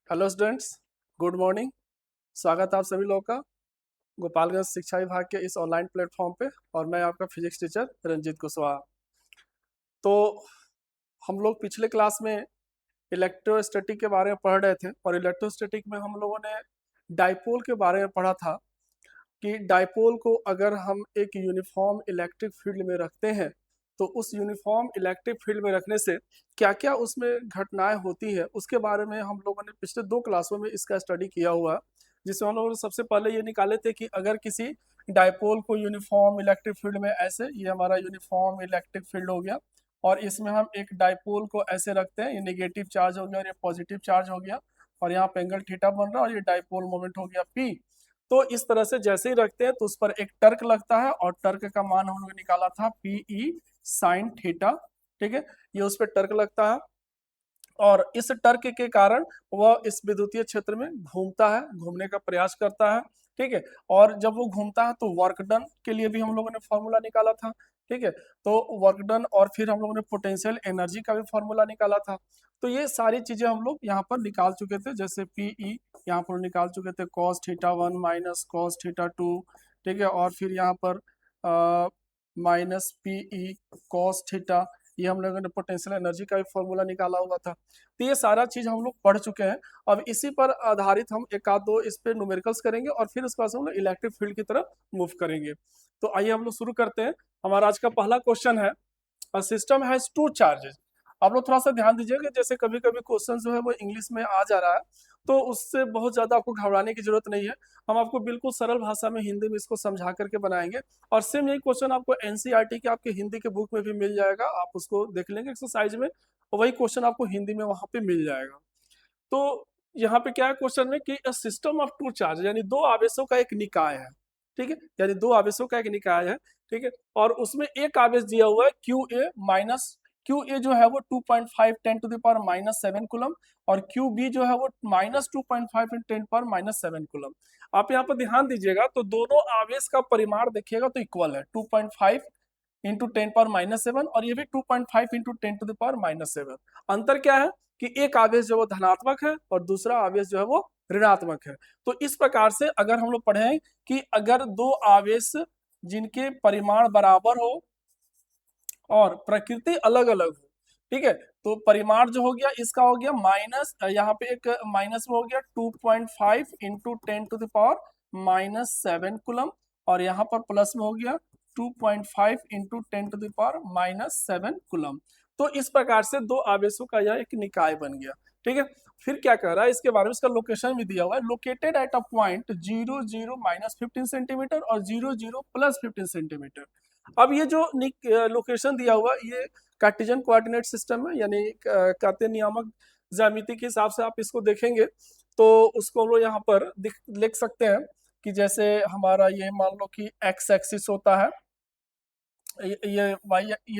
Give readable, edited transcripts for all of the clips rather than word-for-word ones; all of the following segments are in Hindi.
Hello students, good morning. स्वागत है आप सभी लोगों का गोपालगंज शिक्षा विभाग के इस ऑनलाइन प्लेटफॉर्म पे। और मैं आपका फिजिक्स टीचर रंजीत कुशवाहा। तो हम लोग पिछले क्लास में इलेक्ट्रोस्टैटिक के बारे में पढ़ रहे थे और इलेक्ट्रोस्टैटिक में हम लोगों ने डाइपोल के बारे में पढ़ा था कि डाइपोल को अगर हम एक यूनिफॉर्म इलेक्ट्रिक फील्ड में रखते हैं तो उस यूनिफॉर्म इलेक्ट्रिक फील्ड में रखने से क्या क्या उसमें घटनाएं होती है, उसके बारे में हम लोगों ने पिछले 2 क्लासों में इसका स्टडी किया हुआ है। जिसमें हम लोगों ने सबसे पहले ये निकाले थे कि अगर किसी डाइपोल को यूनिफॉर्म इलेक्ट्रिक फील्ड में ऐसे, ये हमारा यूनिफॉर्म इलेक्ट्रिक फील्ड हो गया और इसमें हम एक डाइपोल को ऐसे रखते हैं, ये नेगेटिव चार्ज हो गया और ये पॉजिटिव चार्ज हो गया और यहाँ पे एंगल थीटा बन रहा है और ये डाइपोल मोमेंट हो गया पी। तो इस तरह से जैसे ही रखते हैं तो उस पर एक टर्क लगता है और टर्क का मान हम लोग ने निकाला था पीई साइन थीटा। ठीक है, ये उस पर टर्क लगता है और इस टर्क के कारण वह इस विद्युतीय क्षेत्र में घूमता है, घूमने का प्रयास करता है। ठीक है, और जब वो घूमता है तो वर्क डन के लिए भी हम लोगों ने फॉर्मूला निकाला था। ठीक है, तो वर्क डन और फिर हम लोगों ने पोटेंशियल एनर्जी का भी फॉर्मूला निकाला था। तो ये सारी चीजें हम लोग यहाँ पर निकाल चुके थे, जैसे पीई यहाँ पर निकाल चुके थे cos theta 1 minus cos theta 2। ठीक है, और फिर यहाँ पर माइनस पीई कॉस थीटा, ये हम लोगों ने पोटेंशियल एनर्जी का भी फॉर्मूला निकाला हुआ था। तो ये सारा चीज हम लोग पढ़ चुके हैं। अब इसी पर आधारित हम एक आध दो इस पे न्यूमेरिकल्स करेंगे और फिर उसके बाद हम लोग इलेक्ट्रिक फील्ड की तरफ मूव करेंगे। तो आइए हम लोग शुरू करते हैं। हमारा आज का पहला क्वेश्चन है, a system has two charges. आप लोग थोड़ा सा ध्यान दीजिएगा, जैसे कभी कभी क्वेश्चन जो है वो इंग्लिश में आ जा रहा है तो उससे बहुत ज्यादा आपको घबराने की जरूरत नहीं है। हम आपको बिल्कुल सरल भाषा में हिंदी में इसको समझा करके बनाएंगे और सेम यही क्वेश्चन आपको एनसीईआरटी के आपके हिंदी के बुक में भी मिल जाएगा, आप उसको देख लेंगे एक्सरसाइज में और वही क्वेश्चन आपको हिंदी में वहां पे मिल जाएगा। तो यहाँ पे क्या है क्वेश्चन में कि सिस्टम ऑफ टू चार्ज, यानी दो आवेशों का एक निकाय है। ठीक है, यानी दो आवेशों का एक निकाय है। ठीक है, और उसमें एक आवेश दिया हुआ है Q A minus, Q A जो है वो 2.5 10⁻⁻7 कूलम और क्यू बी जो है वो -2.5 10⁻⁻7 कूलम। आप यहाँ पर ध्यान दीजिएगा तो दोनों आवेश का परिमाण देखिएगा तो इक्वल है, 2.5 इंटू 10⁻⁻7 और ये भी 2.5 इंटू 10⁻⁻7। अंतर क्या है कि एक आवेश जो वो धनात्मक है और दूसरा आवेश जो है वो ऋणात्मक है। तो इस प्रकार से अगर हम लोग पढ़ें कि अगर दो आवेश जिनके परिमाण बराबर हो और प्रकृति अलग अलग हो, ठीक है, तो परिमाण जो हो गया इसका हो गया माइनस, यहाँ पे एक माइनस में हो गया 2.5 इंटू 10⁻⁻7 कुलम और यहाँ पर प्लस में हो गया 2.5 इंटू 10⁻⁻7 कुलम। तो इस प्रकार से दो आवेशों का यह एक निकाय बन गया। ठीक है, फिर क्या कह रहा है इसके बारे में, इसका लोकेशन भी दिया हुआ है, located at a point 0 0 -15 centimetre और 0 0 +15 सेंटीमीटर। अब ये जो लोकेशन दिया हुआ ये कार्टेशियन कोऑर्डिनेट सिस्टम है, यानी कार्तीय नियामक ज्यामिति के हिसाब से आप इसको देखेंगे तो उसको हम लोग यहाँ पर लिख सकते हैं कि जैसे हमारा ये मान लो कि एक्स एक्सिस होता है, ये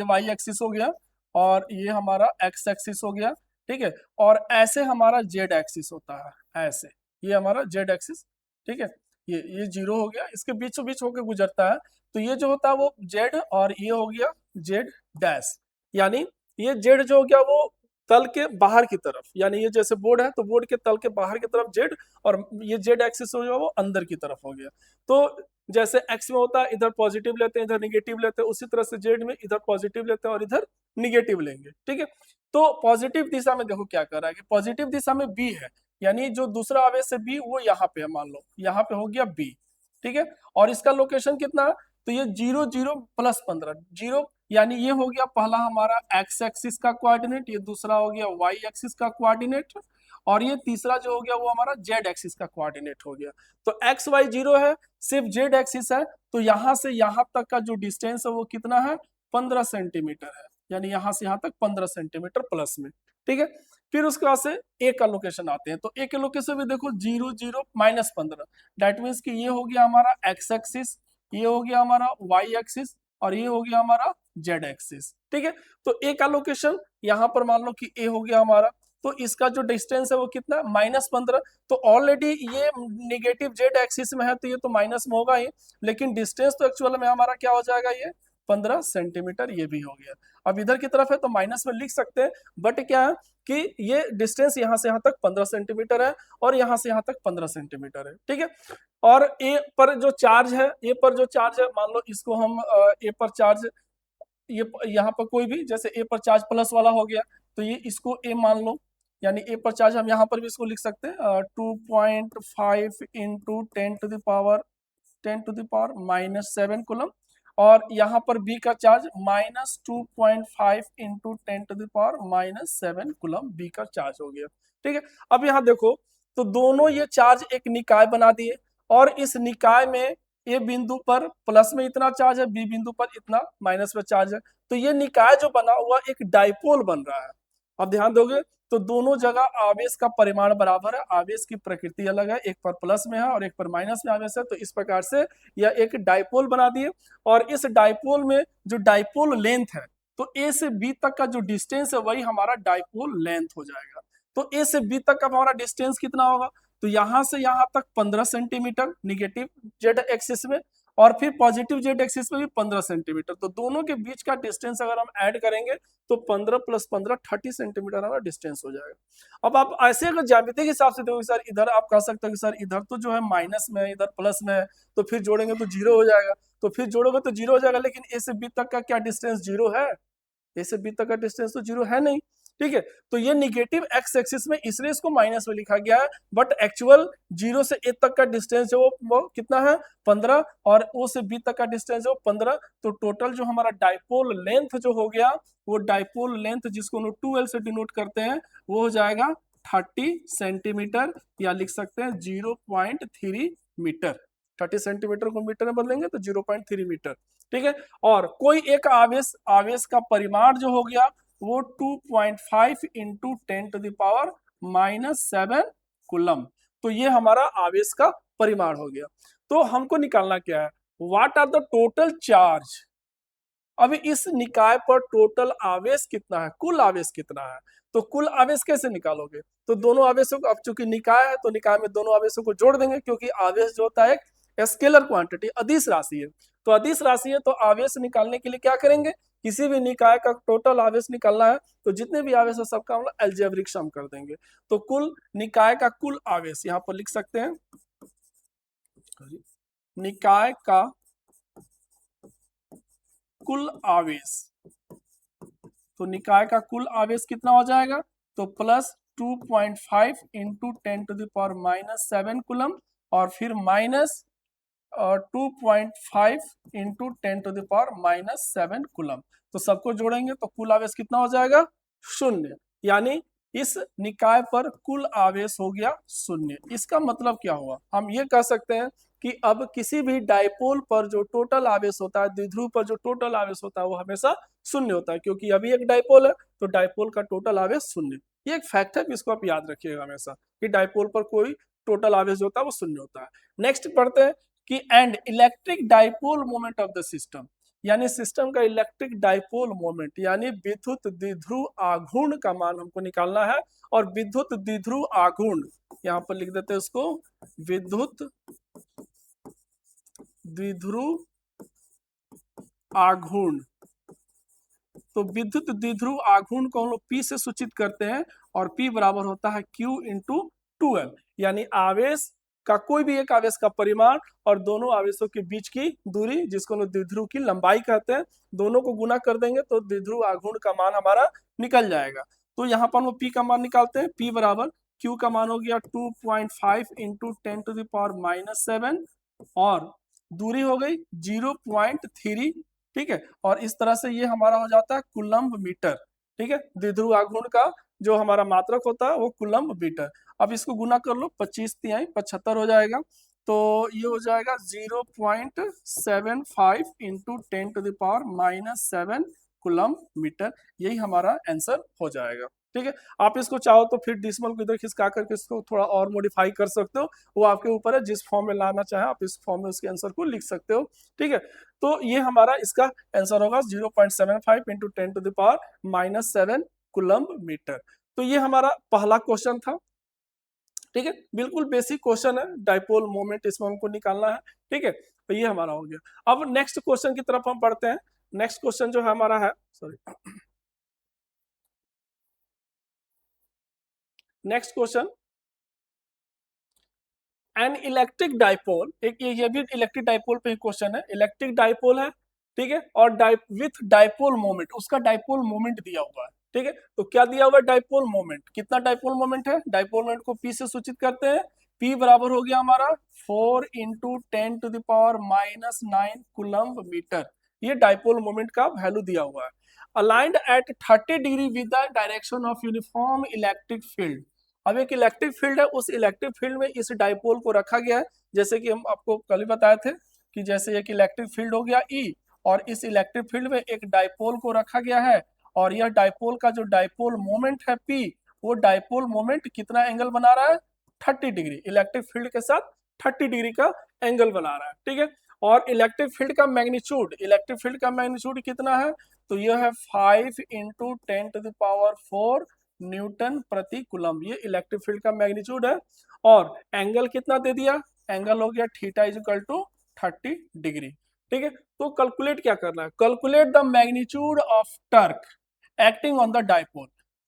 वाई एक्सिस हो गया और ये हमारा एक्स एक्सिस हो गया। ठीक है, और ऐसे हमारा जेड एक्सिस होता है, ऐसे ये हमारा जेड एक्सिस। ठीक है, ये जीरो हो गया, इसके बीचों बीच होकर गुजरता है। तो ये जो होता है वो जेड और ये हो गया जेड डैश, यानी ये जेड जो हो गया वो तल के बाहर की तरफ, यानी ये जैसे बोर्ड है तो बोर्ड के तल के बाहर की तरफ जेड और ये जेड एक्सिस हो गया वो अंदर की तरफ हो गया। तो जैसे एक्स में होता है इधर पॉजिटिव लेते हैं इधर निगेटिव लेते हैं, उसी तरह से जेड में इधर पॉजिटिव लेते हैं और इधर निगेटिव लेंगे। ठीक है, तो पॉजिटिव दिशा में देखो क्या कर रहा है कि पॉजिटिव दिशा में बी है, यानी जो दूसरा आवेश है बी वो यहाँ पे है, मान लो यहाँ पे हो गया बी। ठीक है, और इसका लोकेशन कितना है तो ये 0 0 +15 0, यानी ये हो गया पहला हमारा एक्स एक्सिस का कोऑर्डिनेट, ये दूसरा हो गया वाई एक्सिस का कोऑर्डिनेट और ये तीसरा जो हो गया वो हमारा जेड एक्सिस का कोऑर्डिनेट हो गया। तो एक्स वाई 0 है, सिर्फ जेड एक्सिस है, तो यहाँ से यहाँ तक का जो डिस्टेंस है वो कितना है 15 सेंटीमीटर है, यानी यहाँ से यहाँ तक 15 सेंटीमीटर प्लस में। ठीक है, फिर उसके बाद से ए का लोकेशन आते हैं, तो ए के लोकेशन भी देखो 0 0 -15, दैट मीन्स कि ये हो गया हमारा एक्स एक्सिस, ये हो गया हमारा वाई एक्सिस और ये हो गया हमारा जेड एक्सिस। ठीक है, तो ए का लोकेशन यहाँ पर मान लो कि ए हो गया हमारा, तो इसका जो डिस्टेंस है वो कितना -15, तो ऑलरेडी ये निगेटिव जेड एक्सिस में है तो ये तो माइनस में होगा ही, लेकिन डिस्टेंस तो एक्चुअल में हमारा क्या हो जाएगा ये 15 सेंटीमीटर ये भी हो गया। अब इधर की तरफ है तो माइनस में लिख सकते हैं, बट क्या है कि ये डिस्टेंस यहाँ से यहाँ तक 15 सेंटीमीटर है और यहाँ से यहाँ तक 15 सेंटीमीटर है, ठीक है। और ए पर जो चार्ज है, ए पर जो चार्ज है, मान लो इसको हम ए पर चार्ज, ये यहाँ पर कोई भी, जैसे ए पर चार्ज प्लस वाला हो गया तो ये इसको ए मान लो, यानी ए पर चार्ज हम यहाँ पर भी इसको लिख सकते हैं 2.5 into 10 to the power coulomb. और यहाँ पर बी का charge -2.5 into 10 to the power -7 coulomb B का चार्ज हो गया, ठीक है। अब यहाँ देखो तो दोनों ये चार्ज एक निकाय बना दिए, और इस निकाय में ए बिंदु पर प्लस में इतना चार्ज है, बी बिंदु पर इतना माइनस में चार्ज है, तो ये निकाय जो बना हुआ एक डाइपोल बन रहा है। अब ध्यान दोगे तो दोनों जगह आवेश का परिमाण बराबर है, आवेश की प्रकृति अलग है, एक पर प्लस में है और एक पर माइनस में आवेश है, तो इस प्रकार से यह एक डाइपोल बना दिए। और इस डाइपोल में जो डाइपोल लेंथ है, तो ए से बी तक का जो डिस्टेंस है वही हमारा डाइपोल लेंथ हो जाएगा। तो ए से बी तक का हमारा डिस्टेंस कितना होगा, तो यहां से यहां तक 15 सेंटीमीटर निगेटिव जेड एक्सिस में, और फिर पॉजिटिव जेड एक्सिस में भी 15 सेंटीमीटर। तो दोनों के बीच का डिस्टेंस अगर हम ऐड करेंगे तो 15 + 15 30 सेंटीमीटर हमारा डिस्टेंस हो जाएगा। अब आप ऐसे अगर ज्यामिति के हिसाब से देखोगे सर, इधर आप कह सकते हो कि सर इधर तो जो है माइनस में है, इधर प्लस में है, तो फिर जोड़ेंगे तो जीरो हो जाएगा, तो फिर जोड़ोगे तो जीरो हो जाएगा, लेकिन ए से बी तक का क्या डिस्टेंस जीरो है, ए से बी तक का डिस्टेंस तो जीरो है नहीं, ठीक है। तो ये निगेटिव एक्स एक्सिस में, इसलिए इसको माइनस में लिखा गया है, बट एक्चुअल जीरो से ए तक का डिस्टेंस है वो कितना है 15, और ओ से बी तक का डिस्टेंस है वो 15। तो टोटल जो हमारा डाइपोल लेंथ जो हो गया, वो डाइपोल लेंथ जिसको हम 2L से डिनोट करते हैं, वो हो जाएगा 30 सेंटीमीटर, या लिख सकते हैं 0.3 मीटर। 30 सेंटीमीटर को मीटर में बदलेंगे तो 0.3 मीटर, ठीक है। और कोई एक आवेश, आवेश का परिमाण जो हो गया वो 2.5 into 10 to the power -7 coulomb. तो ये हमारा आवेश का परिमाण हो गया। तो हमको निकालना क्या है, what are the total charge. अभी इस निकाय पर टोटल आवेश कितना है, कुल आवेश कितना है, तो कुल आवेश कैसे निकालोगे, तो दोनों आवेशों को, अब चूंकि निकाय है तो निकाय में दोनों आवेशों को जोड़ देंगे, क्योंकि आवेश जो होता है एक स्केलर क्वांटिटी, अदिश राशि है। तो अदिश राशि है तो आवेश निकालने के लिए क्या करेंगे, किसी भी निकाय का टोटल आवेश निकालना है तो जितने भी आवेश है सबका हम लोग अलजेब्रिक सम कर देंगे। तो कुल निकाय का कुल आवेश यहाँ पर लिख सकते हैं, निकाय का कुल आवेश, तो निकाय का कुल आवेश कितना हो जाएगा, तो +2.5 into 10 to the power -7 coulomb, और फिर -2.5 into 10 to the power -7 coulomb. तो सबको जोड़ेंगे तो कुल आवेश कितना हो जाएगा, 0, यानी इस निकाय पर कुल आवेश हो गया 0। इसका मतलब क्या हुआ, हम ये कह सकते हैं कि अब किसी भी डाइपोल पर जो टोटल आवेश होता है, द्विध्रुव पर जो टोटल आवेश होता है वो हमेशा 0 होता है, क्योंकि अभी एक डाइपोल है तो डाइपोल का टोटल आवेश 0। ये एक फैक्ट है, इसको आप याद रखिएगा हमेशा कि डाइपोल पर कोई टोटल आवेश जो होता है वो 0 होता है। नेक्स्ट पढ़ते हैं कि and electric dipole moment of the system, यानी सिस्टम का इलेक्ट्रिक डाइपोल मोमेंट, यानी विद्युत द्विध्रुव आघूर्ण का मान हमको निकालना है। और विद्युत द्विध्रुव आघूर्ण यहाँ पर लिख देते हैं उसको, विद्युत द्विध्रुव आघूर्ण। तो विद्युत द्विध्रुव आघूर्ण को हम लोग P से सूचित करते हैं, और P बराबर होता है Q इंटू 2L, यानी आवेश का कोई भी एक आवेश का परिमाण और दोनों आवेशों के बीच की दूरी, जिसको हम द्विध्रुव की लंबाई कहते हैं, दोनों को गुना कर देंगे तो द्विध्रुव आघूर्ण का मान हमारा निकल जाएगा। तो यहाँ पर हम P का मान निकालते हैं, P बराबर Q का मान हो गया 2.5 इंटू 10 टू द पावर -7, और दूरी हो गई 0.3, ठीक है। और इस तरह से ये हमारा हो जाता है कूलम्ब मीटर, ठीक है। द्विध्रुव आघूर्ण का जो हमारा मात्रक होता है वो कूलम्ब मीटर। अब इसको गुना कर लो, 25 तिहाई 75 हो जाएगा, तो ये हो जाएगा 0.75 into 10 to the power -7 coulomb metre. यही हमारा आंसर हो जाएगा, ठीक है। आप इसको चाहो तो फिर डिसिमल को इधर खिसका करके इसको थोड़ा और मॉडिफाई कर सकते हो, वो आपके ऊपर है, जिस फॉर्म में लाना चाहे आप इस फॉर्म में उसके आंसर को लिख सकते हो, ठीक है। तो ये हमारा इसका आंसर होगा 0.75 into 10 to the power -7 coulomb metre. तो ये हमारा पहला क्वेश्चन था, ठीक है। बिल्कुल बेसिक क्वेश्चन है, डाइपोल मोमेंट इसमें हमको निकालना है, ठीक है। तो ये हमारा हो गया। अब नेक्स्ट क्वेश्चन की तरफ हम बढ़ते हैं। नेक्स्ट क्वेश्चन जो है हमारा है, sorry, next question, an electric dipole, एक ये भी इलेक्ट्रिक डाइपोल पे ही क्वेश्चन है, इलेक्ट्रिक डाइपोल है, ठीक है, और विथ डाइपोल मोमेंट, उसका डाइपोल मोमेंट दिया हुआ है, ठीक है, तो क्या दिया हुआ है, डाइपोल मोमेंट, कितना डाइपोल मोमेंट है, डाइपोल मोमेंट को पी से सूचित करते हैं, पी बराबर हो गया हमारा 4 × 10⁻⁹ कूलम्ब मीटर, ये डाइपोल मोमेंट का वैल्यू दिया हुआ है। Aligned at 30 degree with the direction of uniform electric field, अब एक इलेक्ट्रिक फील्ड है, उस इलेक्ट्रिक फील्ड में इस डाइपोल को रखा गया है, जैसे कि हम आपको कल ही बताए थे कि जैसे एक इलेक्ट्रिक फील्ड हो गया ई, और इस इलेक्ट्रिक फील्ड में एक डाइपोल को रखा गया है, और यह डाइपोल का जो डाइपोल मोमेंट है पी, वो डाइपोल मोमेंट कितना एंगल बना रहा है, 30 डिग्री, इलेक्ट्रिक फील्ड के साथ 30 डिग्री का एंगल बना रहा है, ठीक है। और इलेक्ट्रिक फील्ड का मैग्नीट्यूड, इलेक्ट्रिक फील्ड का मैग्नीट्यूड कितना है, तो यह है 5 × 10⁻⁴ न्यूटन प्रति कूलम्ब, ये इलेक्ट्रिक फील्ड का मैग्नीट्यूड है। और एंगल कितना दे दिया, एंगल हो गया थीटा इक्वल टू 30 डिग्री, ठीक है। तो कैलकुलेट क्या करना है, calculate the magnitude of torque acting on the dipole,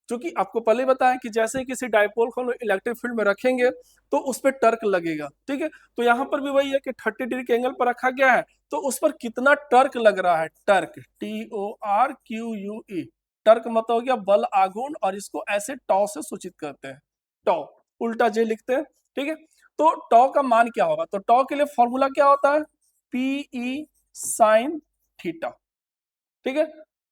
जो कि आपको पहले बताया कि जैसे ही किसी डाइपोल को हम इलेक्ट्रिक फील्ड में रखेंगे तो उस पर टर्क लगेगा, ठीक है, तो यहाँ पर भी वही है कि 30 डिग्री के एंगल पर रखा गया है, तो उस पर कितना टर्क लग रहा है, टर्क TORQUE, टर्क मतलब हो गया बल आघूर्ण, और इसको ऐसे टॉ से सूचित करते हैं, टॉ उल्टा जे लिखते हैं, ठीक है। तो टॉ का मान क्या होगा, तो टॉ के लिए फॉर्मूला क्या होता है, PE sin थीटा, ठीक है।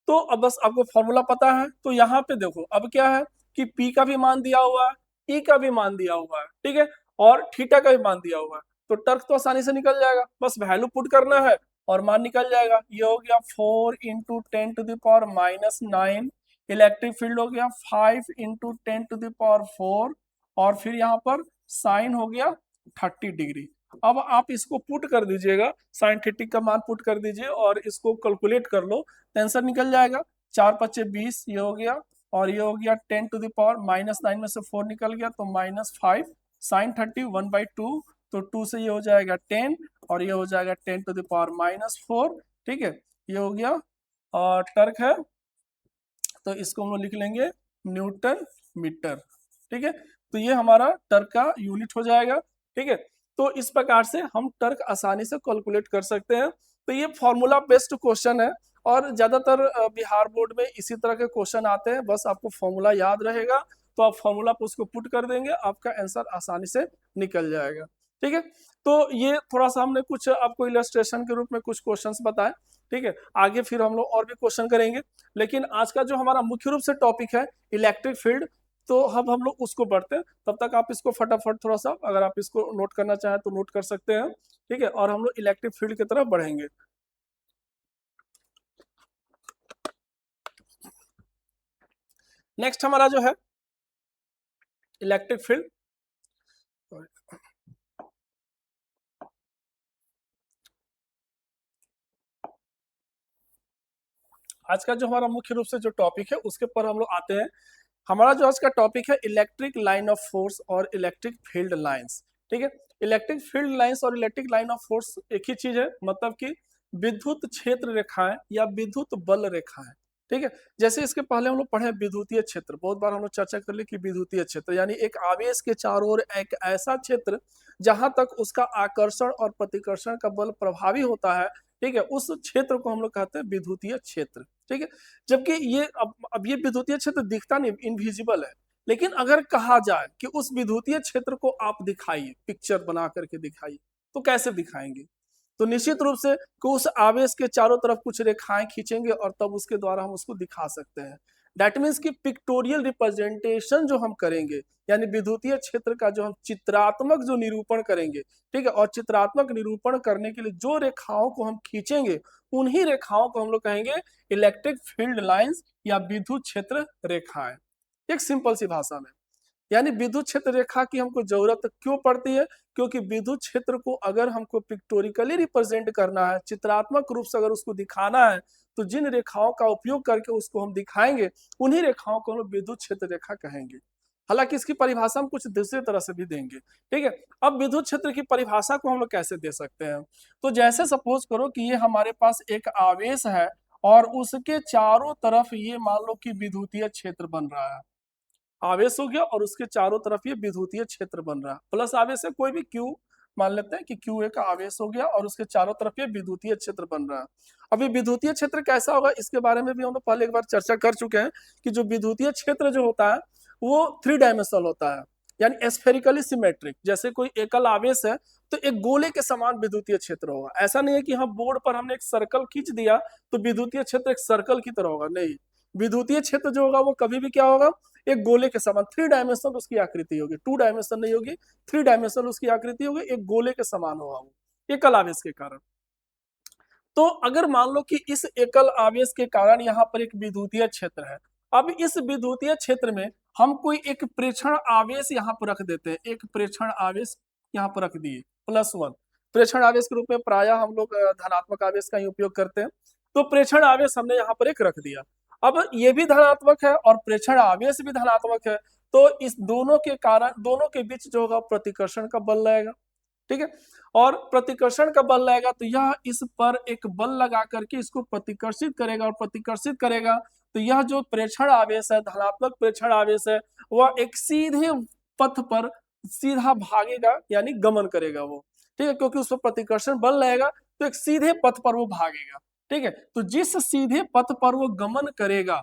तो अब बस आपको फॉर्मूला पता है, तो यहाँ पे देखो अब क्या है कि P का भी मान दिया हुआ है, E का भी मान दिया हुआ है, ठीक है, और थीटा का भी मान दिया हुआ है, तो टर्क तो आसानी से निकल जाएगा, बस वैल्यू पुट करना है और मान निकल जाएगा, ये हो गया 4 × 10⁻⁹, इलेक्ट्रिक फील्ड हो गया 5 × 10⁻⁴, और फिर यहाँ पर साइन हो गया 30 डिग्री। अब आप इसको पुट कर दीजिएगा, साइन थीटा का मान पुट कर दीजिए और इसको कैलकुलेट कर लो, आंसर निकल जाएगा, 4×5 = 20, ये हो गया, और ये हो गया 10⁻⁻⁹ में से 4 निकल गया तो -5, साइन 30 1/2, तो 2 से ये हो जाएगा 10, और ये हो जाएगा 10⁻⁻⁴, ठीक है, ये हो गया, और टर्क है तो इसको हम लोग लिख लेंगे न्यूटन मीटर, ठीक है, तो ये हमारा टर्क का यूनिट हो जाएगा, ठीक है। तो इस प्रकार से हम टर्क आसानी से कैलकुलेट कर सकते हैं, तो ये फॉर्मूला बेस्ड क्वेश्चन है, और ज्यादातर बिहार बोर्ड में इसी तरह के क्वेश्चन आते हैं, बस आपको फॉर्मूला याद रहेगा तो आप फॉर्मूला पर उसको पुट कर देंगे, आपका आंसर आसानी से निकल जाएगा, ठीक है। तो ये थोड़ा सा हमने कुछ आपको इलस्ट्रेशन के रूप में कुछ क्वेश्चंस बताए, ठीक है, आगे फिर हम लोग और भी क्वेश्चन करेंगे, लेकिन आज का जो हमारा मुख्य रूप से टॉपिक है इलेक्ट्रिक फील्ड, तो हम लोग उसको पढ़ते हैं, तब तक आप इसको फटाफट थोड़ा सा अगर आप इसको नोट करना चाहें तो नोट कर सकते हैं, ठीक है, और हम लोग इलेक्ट्रिक फील्ड की तरफ बढ़ेंगे। नेक्स्ट हमारा जो है इलेक्ट्रिक फील्ड, आज का जो हमारा मुख्य रूप से जो टॉपिक है उसके पर हम लोग आते हैं। हमारा जो आज का टॉपिक है इलेक्ट्रिक लाइन ऑफ फोर्स और इलेक्ट्रिक फील्ड लाइंस, ठीक है। इलेक्ट्रिक फील्ड लाइंस और इलेक्ट्रिक लाइन ऑफ फोर्स एक ही चीज है, मतलब कि विद्युत क्षेत्र रेखाएं या विद्युत बल रेखाएं, ठीक है। जैसे इसके पहले हम लोग पढ़े विद्युतीय क्षेत्र, बहुत बार हम लोग चर्चा कर ली कि विद्युतीय क्षेत्र यानी एक आवेश के चारों ओर एक ऐसा क्षेत्र जहां तक उसका आकर्षण और प्रतिकर्षण का बल प्रभावी होता है, ठीक है, उस क्षेत्र को हम लोग कहते हैं विद्युतीय क्षेत्र, ठीक है। जबकि ये अब ये विद्युतीय क्षेत्र दिखता नहीं, इनविजिबल है, लेकिन अगर कहा जाए कि उस विद्युतीय क्षेत्र को आप दिखाइए, पिक्चर बना करके दिखाइए, तो कैसे दिखाएंगे, तो निश्चित रूप से कि उस आवेश के चारों तरफ कुछ रेखाएं खींचेंगे और तब उसके द्वारा हम उसको दिखा सकते हैं। दैट मीन्स कि पिक्टोरियल रिप्रेजेंटेशन जो हम करेंगे, यानी विद्युतीय क्षेत्र का जो हम चित्रात्मक जो निरूपण करेंगे, ठीक है, और चित्रात्मक निरूपण करने के लिए जो रेखाओं को हम खींचेंगे, उन्हीं रेखाओं को हम लोग कहेंगे इलेक्ट्रिक फील्ड लाइंस या विद्युत क्षेत्र रेखाएं, एक सिंपल सी भाषा में। यानी विद्युत क्षेत्र रेखा की हमको जरूरत क्यों पड़ती है, क्योंकि विद्युत क्षेत्र को अगर हमको पिक्टोरिकली रिप्रेजेंट करना है, चित्रात्मक रूप से अगर उसको दिखाना है, तो जिन रेखाओं का उपयोग करके उसको हम दिखाएंगे, उन्हीं रेखाओं को हम विद्युत क्षेत्र रेखा कहेंगे। हालांकि इसकी परिभाषा हम कुछ दूसरी तरह से भी देंगे, ठीक है। अब विद्युत क्षेत्र की परिभाषा को हम लोग कैसे दे सकते हैं, तो जैसे सपोज करो कि ये हमारे पास एक आवेश है और उसके चारों तरफ ये मान लो कि विद्युतीय क्षेत्र बन रहा है। आवेश हो गया और उसके चारों तरफ ये विद्युतीय क्षेत्र बन रहा है, प्लस आवेश है कोई भी क्यू मान लेते हैं कि क्यू ए का आवेश हो गया और उसके चारों तरफ ये विद्युतीय क्षेत्र बन रहा है। अभी विद्युतीय क्षेत्र कैसा होगा इसके बारे में भी हम लोग पहले एक बार चर्चा कर चुके हैं कि जो विद्युतीय क्षेत्र जो होता है वो 3 डायमेंशनल होता है, यानी स्फेरिकली सिमेट्रिक। जैसे कोई एकल आवेश है तो एक गोले के समान विद्युतीय क्षेत्र होगा। ऐसा नहीं है कि हाँ बोर्ड पर हमने एक सर्कल खींच दिया तो विद्युतीय क्षेत्र एक सर्कल की तरह होगा, नहीं। विद्युतीय क्षेत्र जो होगा वो कभी भी क्या होगा, एक गोले के समान 3 डायमेंशनल उसकी आकृति होगी, 2 डायमेंशनल नहीं होगी, 3 डायमेंशनल उसकी आकृति होगी, एक गोले के समान होगा वो एकल आवेश के कारण। तो अगर मान लो कि इस एकल आवेश के कारण यहाँ पर एक विद्युतीय क्षेत्र है, अब इस विद्युतीय क्षेत्र में हम कोई एक प्रेक्षण आवेश यहाँ पर रख देते हैं, एक प्रेक्षण आवेश यहाँ पर रख दिए +1। प्रेक्षण आवेश के रूप में प्रायः हम लोग धनात्मक आवेश का ही उपयोग करते हैं। तो प्रेक्षण आवेश हमने यहाँ पर एक रख दिया, अब ये भी धनात्मक है और प्रेक्षण आवेश भी धनात्मक है, तो इस दोनों के कारण दोनों के बीच जो होगा प्रतिकर्षण का बल लगेगा, ठीक है। और प्रतिकर्षण का बल लगेगा तो यह इस पर एक बल लगा करके इसको प्रतिकर्षित करेगा, और प्रतिकर्षित करेगा तो यह जो प्रेक्षण आवेश है, धनात्मक प्रेक्षण आवेश है, वह एक सीधे पथ पर सीधा भागेगा, यानी गमन करेगा वो, ठीक है, क्योंकि उस पर प्रतिकर्षण बल लगेगा तो एक सीधे पथ पर वो भागेगा, ठीक है। तो जिस सीधे पथ पर वो गमन करेगा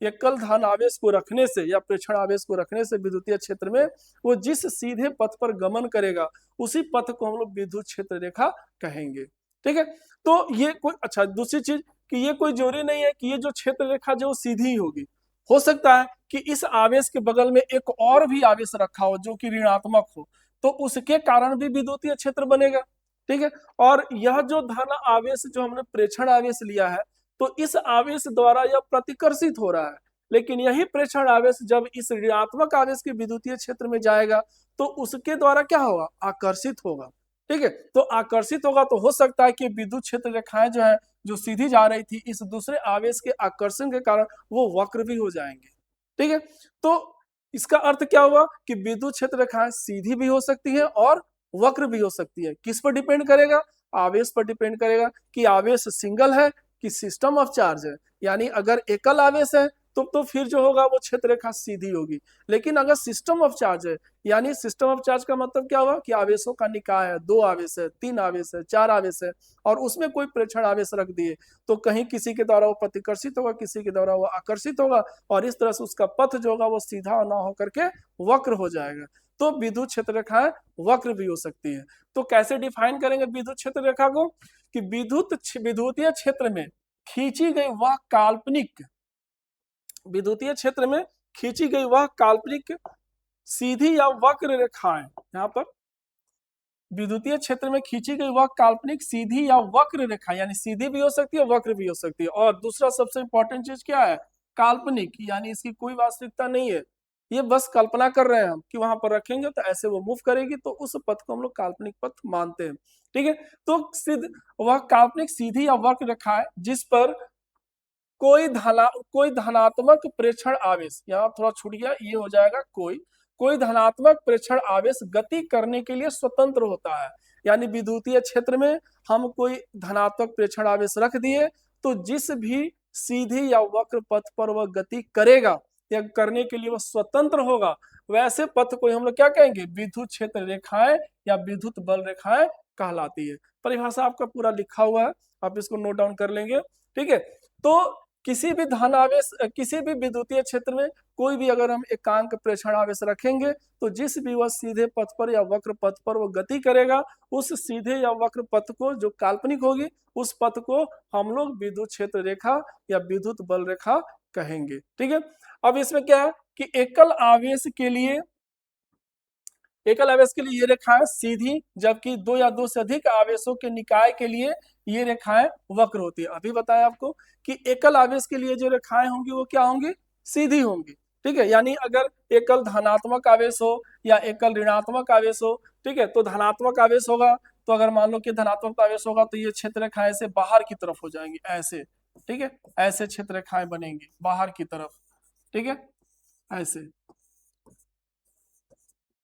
एकल धन आवेश को रखने से या प्रेक्षण आवेश को रखने से विद्युतीय क्षेत्र में, वो जिस सीधे पथ पर गमन करेगा उसी पथ को हम लोग विद्युत क्षेत्र रेखा कहेंगे, ठीक है। तो ये कोई अच्छा दूसरी चीज कि ये कोई जरूरी नहीं है कि ये जो क्षेत्र रेखा जो सीधी ही होगी, हो सकता है कि इस आवेश के बगल में एक और भी आवेश रखा हो जो कि ऋणात्मक हो, तो उसके कारण भी विद्युतीय क्षेत्र बनेगा, ठीक है। और यह जो धन आवेश जो हमने प्रेक्षण आवेश लिया है तो इस आवेश द्वारा यह प्रतिकर्षित हो रहा है, लेकिन यही प्रेक्षण आवेश जब इस ऋणात्मक आवेश के विद्युतीय क्षेत्र में जाएगा तो उसके द्वारा क्या होगा, आकर्षित होगा, ठीक है। तो आकर्षित होगा तो हो सकता है कि विद्युत क्षेत्र रेखाएं जो है जो सीधी जा रही थी इस दूसरे आवेश के आकर्षण के कारण वो वक्र भी हो जाएंगे, ठीक है। तो इसका अर्थ क्या हुआ कि विद्युत क्षेत्र रेखाएं सीधी भी हो सकती है और वक्र भी हो सकती है। किस पर डिपेंड करेगा, आवेश पर डिपेंड करेगा कि आवेश सिंगल है कि सिस्टम ऑफ चार्ज है। यानी अगर एकल आवेश है तो फिर जो होगा वो क्षेत्र रेखा सीधी होगी, लेकिन अगर सिस्टम ऑफ चार्ज है, यानी सिस्टम ऑफ चार्ज का मतलब क्या हुआ कि आवेशों का निकाय है, 2 आवेश है, 3 आवेश है, 4 आवेश है, और उसमें कोई प्रेक्षण आवेश रख दिए तो कहीं किसी के द्वारा वो प्रतिकर्षित होगा, किसी के द्वारा वो आकर्षित होगा, और इस तरह से उसका पथ जो होगा वो सीधा ना होकर के वक्र हो जाएगा। तो विद्युत क्षेत्र रेखाएं वक्र भी हो सकती है। तो कैसे डिफाइन करेंगे विद्युत क्षेत्र रेखा को कि विद्युतीय क्षेत्र में खींची गई वह काल्पनिक विद्युतीय क्षेत्र में खींची गई वह काल्पनिक सीधी या वक्र रेखाएं, यहाँ पर विद्युतीय क्षेत्र में खींची गई वह काल्पनिक सीधी या वक्र रेखा, यानी सीधी भी हो सकती है वक्र भी हो सकती है। और दूसरा सबसे इंपॉर्टेंट चीज क्या है, काल्पनिक, यानी इसकी कोई वास्तविकता नहीं है, ये बस कल्पना कर रहे हैं हम कि वहां पर रखेंगे तो ऐसे वो मूव करेगी, तो उस पथ को हम लोग काल्पनिक पथ मानते हैं, ठीक है। तो वह काल्पनिक सीधी या वक्र रेखा है जिस पर कोई धनात्मक प्रेक्षण आवेश, यहाँ थोड़ा छूट गया, ये हो जाएगा कोई धनात्मक प्रेक्षण आवेश गति करने के लिए स्वतंत्र होता है। यानी विद्युतीय क्षेत्र में हम कोई धनात्मक प्रेक्षण आवेश रख दिए तो जिस भी सीधी या वक्र पथ पर वह गति करेगा या करने के लिए वह स्वतंत्र होगा, वैसे पथ को हम लोग क्या कहेंगे, विद्युत क्षेत्र रेखाएं या विद्युत बल रेखाएं कहलाती है। परिभाषा आपका पूरा लिखा हुआ है, आप इसको नोट डाउन कर लेंगे, ठीक है। तो किसी भी धन आवेश किसी भी विद्युतीय क्षेत्र में कोई भी अगर हम एकांक प्रेक्षण आवेश रखेंगे तो जिस भी वह सीधे पथ पर या वक्र पथ पर वो गति करेगा, उस सीधे या वक्र पथ को जो काल्पनिक होगी उस पथ को हम लोग विद्युत क्षेत्र रेखा या विद्युत बल रेखा कहेंगे, ठीक है। अब इसमें क्या है कि एकल आवेश के लिए ये रेखाएं सीधी, जबकि 2 या 2 से अधिक आवेशों के निकाय के लिए ये रेखाएं वक्र होती है। अभी बताया आपको कि एकल आवेश के लिए जो रेखाएं होंगी वो क्या होंगी, सीधी होंगी, ठीक है। यानी अगर एकल धनात्मक आवेश हो या एकल ऋणात्मक आवेश हो, ठीक है, तो धनात्मक आवेश होगा तो अगर मान लो कि धनात्मक आवेश होगा तो ये क्षेत्र रेखाएं से बाहर की तरफ हो जाएंगी ऐसे, ठीक है, ऐसे क्षेत्र रेखाएं बनेंगी बाहर की तरफ, ठीक है, ऐसे।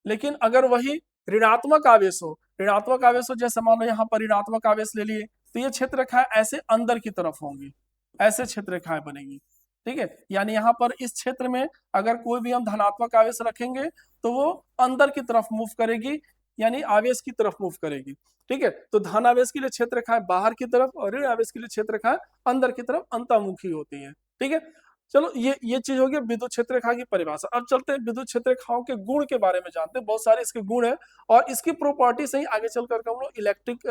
लेकिन अगर वही ऋणात्मक आवेश हो, जैसे मान लो यहाँ पर ऋणात्मक आवेश ले लिए तो ये क्षेत्र रेखाएं ऐसे अंदर की तरफ होंगी, ऐसे क्षेत्र रेखाएं बनेंगी। ठीक है, यानी यहाँ पर इस क्षेत्र में अगर कोई भी हम धनात्मक आवेश रखेंगे तो वो अंदर की तरफ मूव करेगी, यानी आवेश की तरफ मूव करेगी। ठीक है, तो धन आवेश के लिए क्षेत्र रेखाएं बाहर की तरफ और ऋण आवेश के लिए क्षेत्र रेखाएं अंदर की तरफ अंतर्मुखी होती हैं। ठीक है, चलो ये चीज हो गई विद्युत क्षेत्र रेखा की परिभाषा। अब चलते हैं विद्युत क्षेत्र रेखाओं के गुण के बारे में जानते हैं। बहुत सारे इसके गुण हैं और इसकी प्रॉपर्टी से ही आगे चल करके हम लोग इलेक्ट्रिक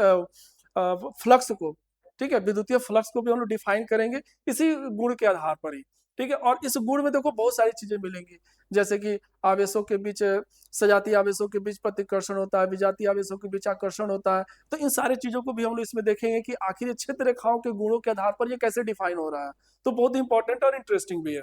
फ्लक्स को, ठीक है, विद्युतीय फ्लक्स को भी हम लोग डिफाइन करेंगे इसी गुण के आधार पर ही। ठीक है, और इस गुण में देखो बहुत सारी चीजें मिलेंगी, जैसे कि आवेशों के बीच, सजातीय आवेशों के बीच प्रतिकर्षण होता है, विजातीय आवेशों के बीच आकर्षण होता है। तो इन सारी चीजों को भी हम लोग इसमें देखेंगे कि आखिर ये क्षेत्र रेखाओं के गुणों के आधार पर ये कैसे डिफाइन हो रहा है। तो बहुत इंपॉर्टेंट और इंटरेस्टिंग भी है।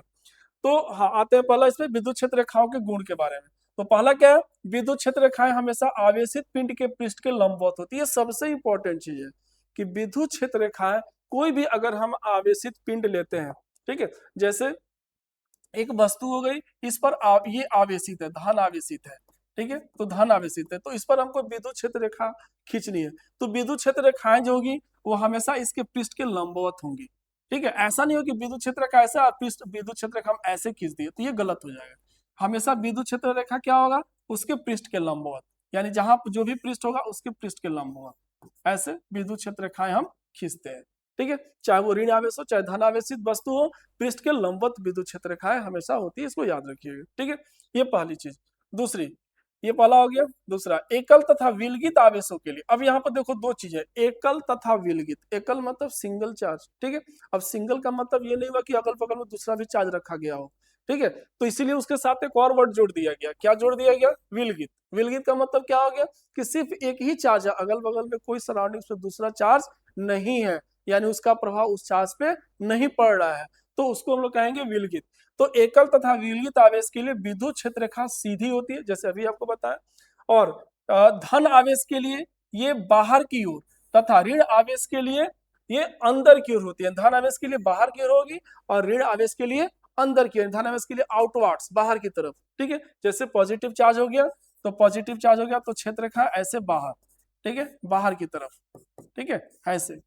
तो हाँ, आते हैं पहला इसमें विद्युत क्षेत्र रेखाओं के गुण के बारे में। तो पहला क्या है, विद्युत क्षेत्र रेखाएं हमेशा आवेशित पिंड के पृष्ठ के लंबवत होती है। सबसे इंपॉर्टेंट चीज है कि विद्युत क्षेत्र रेखाएं, कोई भी अगर हम आवेशित पिंड लेते हैं, ठीक है, जैसे एक वस्तु हो गई, इस पर ये आवेशित है, धन आवेशित है। ठीक है, तो धन आवेशित है, तो इस पर हमको विद्युत क्षेत्र रेखा खींचनी है। तो विद्युत क्षेत्र रेखाएं जो होगी वो हमेशा इसके पृष्ठ के लंबवत होंगी। ठीक है, ऐसा नहीं हो कि विद्युत क्षेत्र रेखा ऐसा पृष्ठ विद्युत क्षेत्र रेखा हम ऐसे खींच दिए, तो ये गलत हो जाएगा। हमेशा विद्युत क्षेत्र रेखा क्या होगा, उसके पृष्ठ के लंबवत, यानी जहां जो भी पृष्ठ होगा उसके पृष्ठ के लंबवत ऐसे विद्युत क्षेत्र रेखाएं हम खींचते हैं। ठीक है, चाहे वो ऋण आवेश हो चाहे धन आवेशित वस्तु हो, पृष्ठ के लंबवत विद्युत क्षेत्र रेखाएं हमेशा होती है, इसको याद रखिएगा। ठीक है, ये पहली चीज। दूसरी, ये पहला हो गया। दूसरा, एकल तथा विलगित आवेशों के लिए, अब यहाँ पर देखो दो चीजें, एकल तथा विलगित। एकल मतलब सिंगल चार्ज, ठीक है। अब सिंगल का मतलब ये नहीं हुआ कि अगल बगल में दूसरा भी चार्ज रखा गया हो, ठीक है, तो इसीलिए उसके साथ एक और वर्ड जोड़ दिया गया। क्या जोड़ दिया गया, विलगित। विलगित का मतलब क्या हो गया कि सिर्फ एक ही चार्ज है, अगल बगल में कोई सराउंडिंग पे दूसरा चार्ज नहीं है, यानी उसका प्रभाव उस चार्ज पे नहीं पड़ रहा है, तो उसको हम लोग कहेंगे विलगित। तो एकल तथा विलगित आवेश के लिए विद्युत क्षेत्र रेखा सीधी होती है, जैसे अभी आपको बताया, और धन आवेश के लिए ये बाहर की ओर तथा ऋण आवेश के लिए ये अंदर की ओर होती है। धन आवेश के लिए बाहर की ओर होगी और ऋण आवेश के लिए अंदर की ओर, धन आवेश के लिए आउटवर्ड्स, बाहर की तरफ। ठीक है, जैसे पॉजिटिव चार्ज हो गया तो पॉजिटिव चार्ज हो गया तो क्षेत्र रेखा ऐसे बाहर, ठीक है, बाहर की तरफ, ठीक है, ऐसे।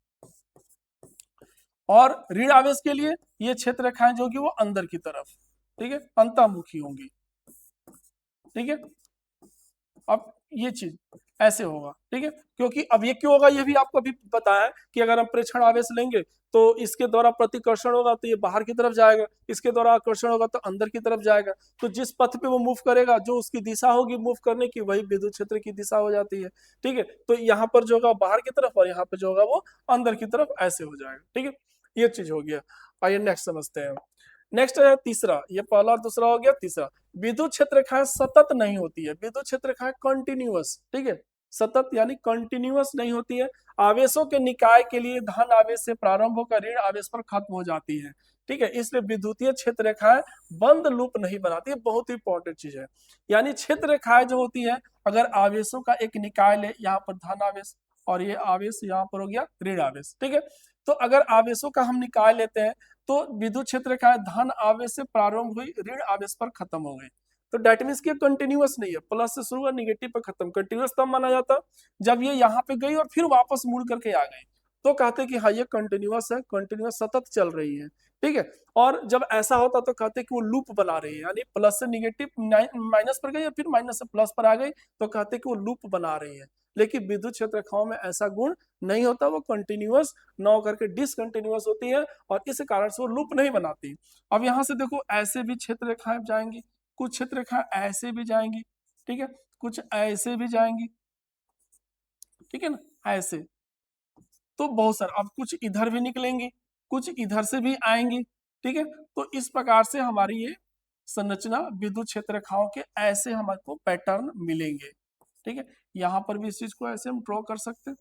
और ऋण आवेश के लिए ये क्षेत्र रेखाएं जो होगी वो अंदर की तरफ, ठीक है, अंतर्मुखी होंगी। ठीक है, अब ये चीज ऐसे होगा। ठीक है, क्योंकि अब ये क्यों होगा ये भी आपको अभी बताया है कि अगर हम प्रेक्षण आवेश लेंगे तो इसके द्वारा प्रतिकर्षण होगा तो ये बाहर की तरफ जाएगा, इसके द्वारा आकर्षण होगा तो अंदर की तरफ जाएगा। तो जिस पथ पे वो मूव करेगा, जो उसकी दिशा होगी मूव करने की, वही विद्युत क्षेत्र की दिशा हो जाती है। ठीक है, तो यहाँ पर जो होगा बाहर की तरफ और यहाँ पे जो होगा वो अंदर की तरफ ऐसे हो जाएगा। ठीक है, ये चीज हो गया। आइए नेक्स्ट समझते हैं। नेक्स्ट है तीसरा, ये पहला दूसरा हो गया। तीसरा, विद्युत क्षेत्र रेखाएं सतत नहीं होती है। विद्युत क्षेत्र रेखाएं कंटिन्यूअस, ठीक है, सतत यानी कंटिन्यूअस नहीं होती है। आवेशों के निकाय के लिए धन आवेश से प्रारंभ होकर ऋण आवेश पर खत्म हो जाती है। ठीक है, इसलिए विद्युतीय क्षेत्र रेखाएं बंद लूप नहीं बनाती है। बहुत ही इंपॉर्टेंट चीज है, यानी क्षेत्र रेखाएं जो होती है, अगर आवेशों का एक निकाय ले, यहाँ पर धन आवेश और ये आवेश यहाँ पर हो गया ऋण आवेश। ठीक है, तो अगर आवेशों का हम निकाय लेते हैं तो विद्युत क्षेत्र रेखाएं धन आवेश से प्रारंभ हुई, ऋण आवेश पर खत्म हो गई। तो डेट मीन्स कि कंटिन्यूअस नहीं है, प्लस से शुरू हुआ निगेटिव पर खत्म। कंटिन्यूअस तब माना जाता जब ये यहाँ पे गई और फिर वापस मुड़ करके आ गई, तो कहते कि हाँ ये कंटिन्यूअस है, कंटिन्यूअस सतत चल रही है। ठीक है, और जब ऐसा होता तो कहते कि वो लूप बना रही है, यानी प्लस से निगेटिव माइनस पर गई और फिर माइनस से प्लस पर आ गई, तो कहते कि वो लूप बना रही है। लेकिन विद्युत क्षेत्र रेखाओं में ऐसा गुण नहीं होता, वो कंटिन्यूअस न होकर के डिसकंटिन्यूअस होती है और इस कारण से वो लूप नहीं बनाती। अब यहाँ से देखो ऐसे भी क्षेत्र रेखाएं जाएंगी, कुछ क्षेत्र रेखाएं ऐसे भी जाएंगी, ठीक है, कुछ ऐसे भी जाएंगी, ठीक है ना, ऐसे। तो बहुत सारा, अब कुछ इधर भी निकलेंगी, कुछ इधर से भी आएंगी। ठीक है, तो इस प्रकार से हमारी ये संरचना विद्युत क्षेत्र रेखाओं के ऐसे हमको पैटर्न मिलेंगे। ठीक है, यहाँ पर भी इस चीज को ऐसे हम ड्रॉ कर सकते हैं,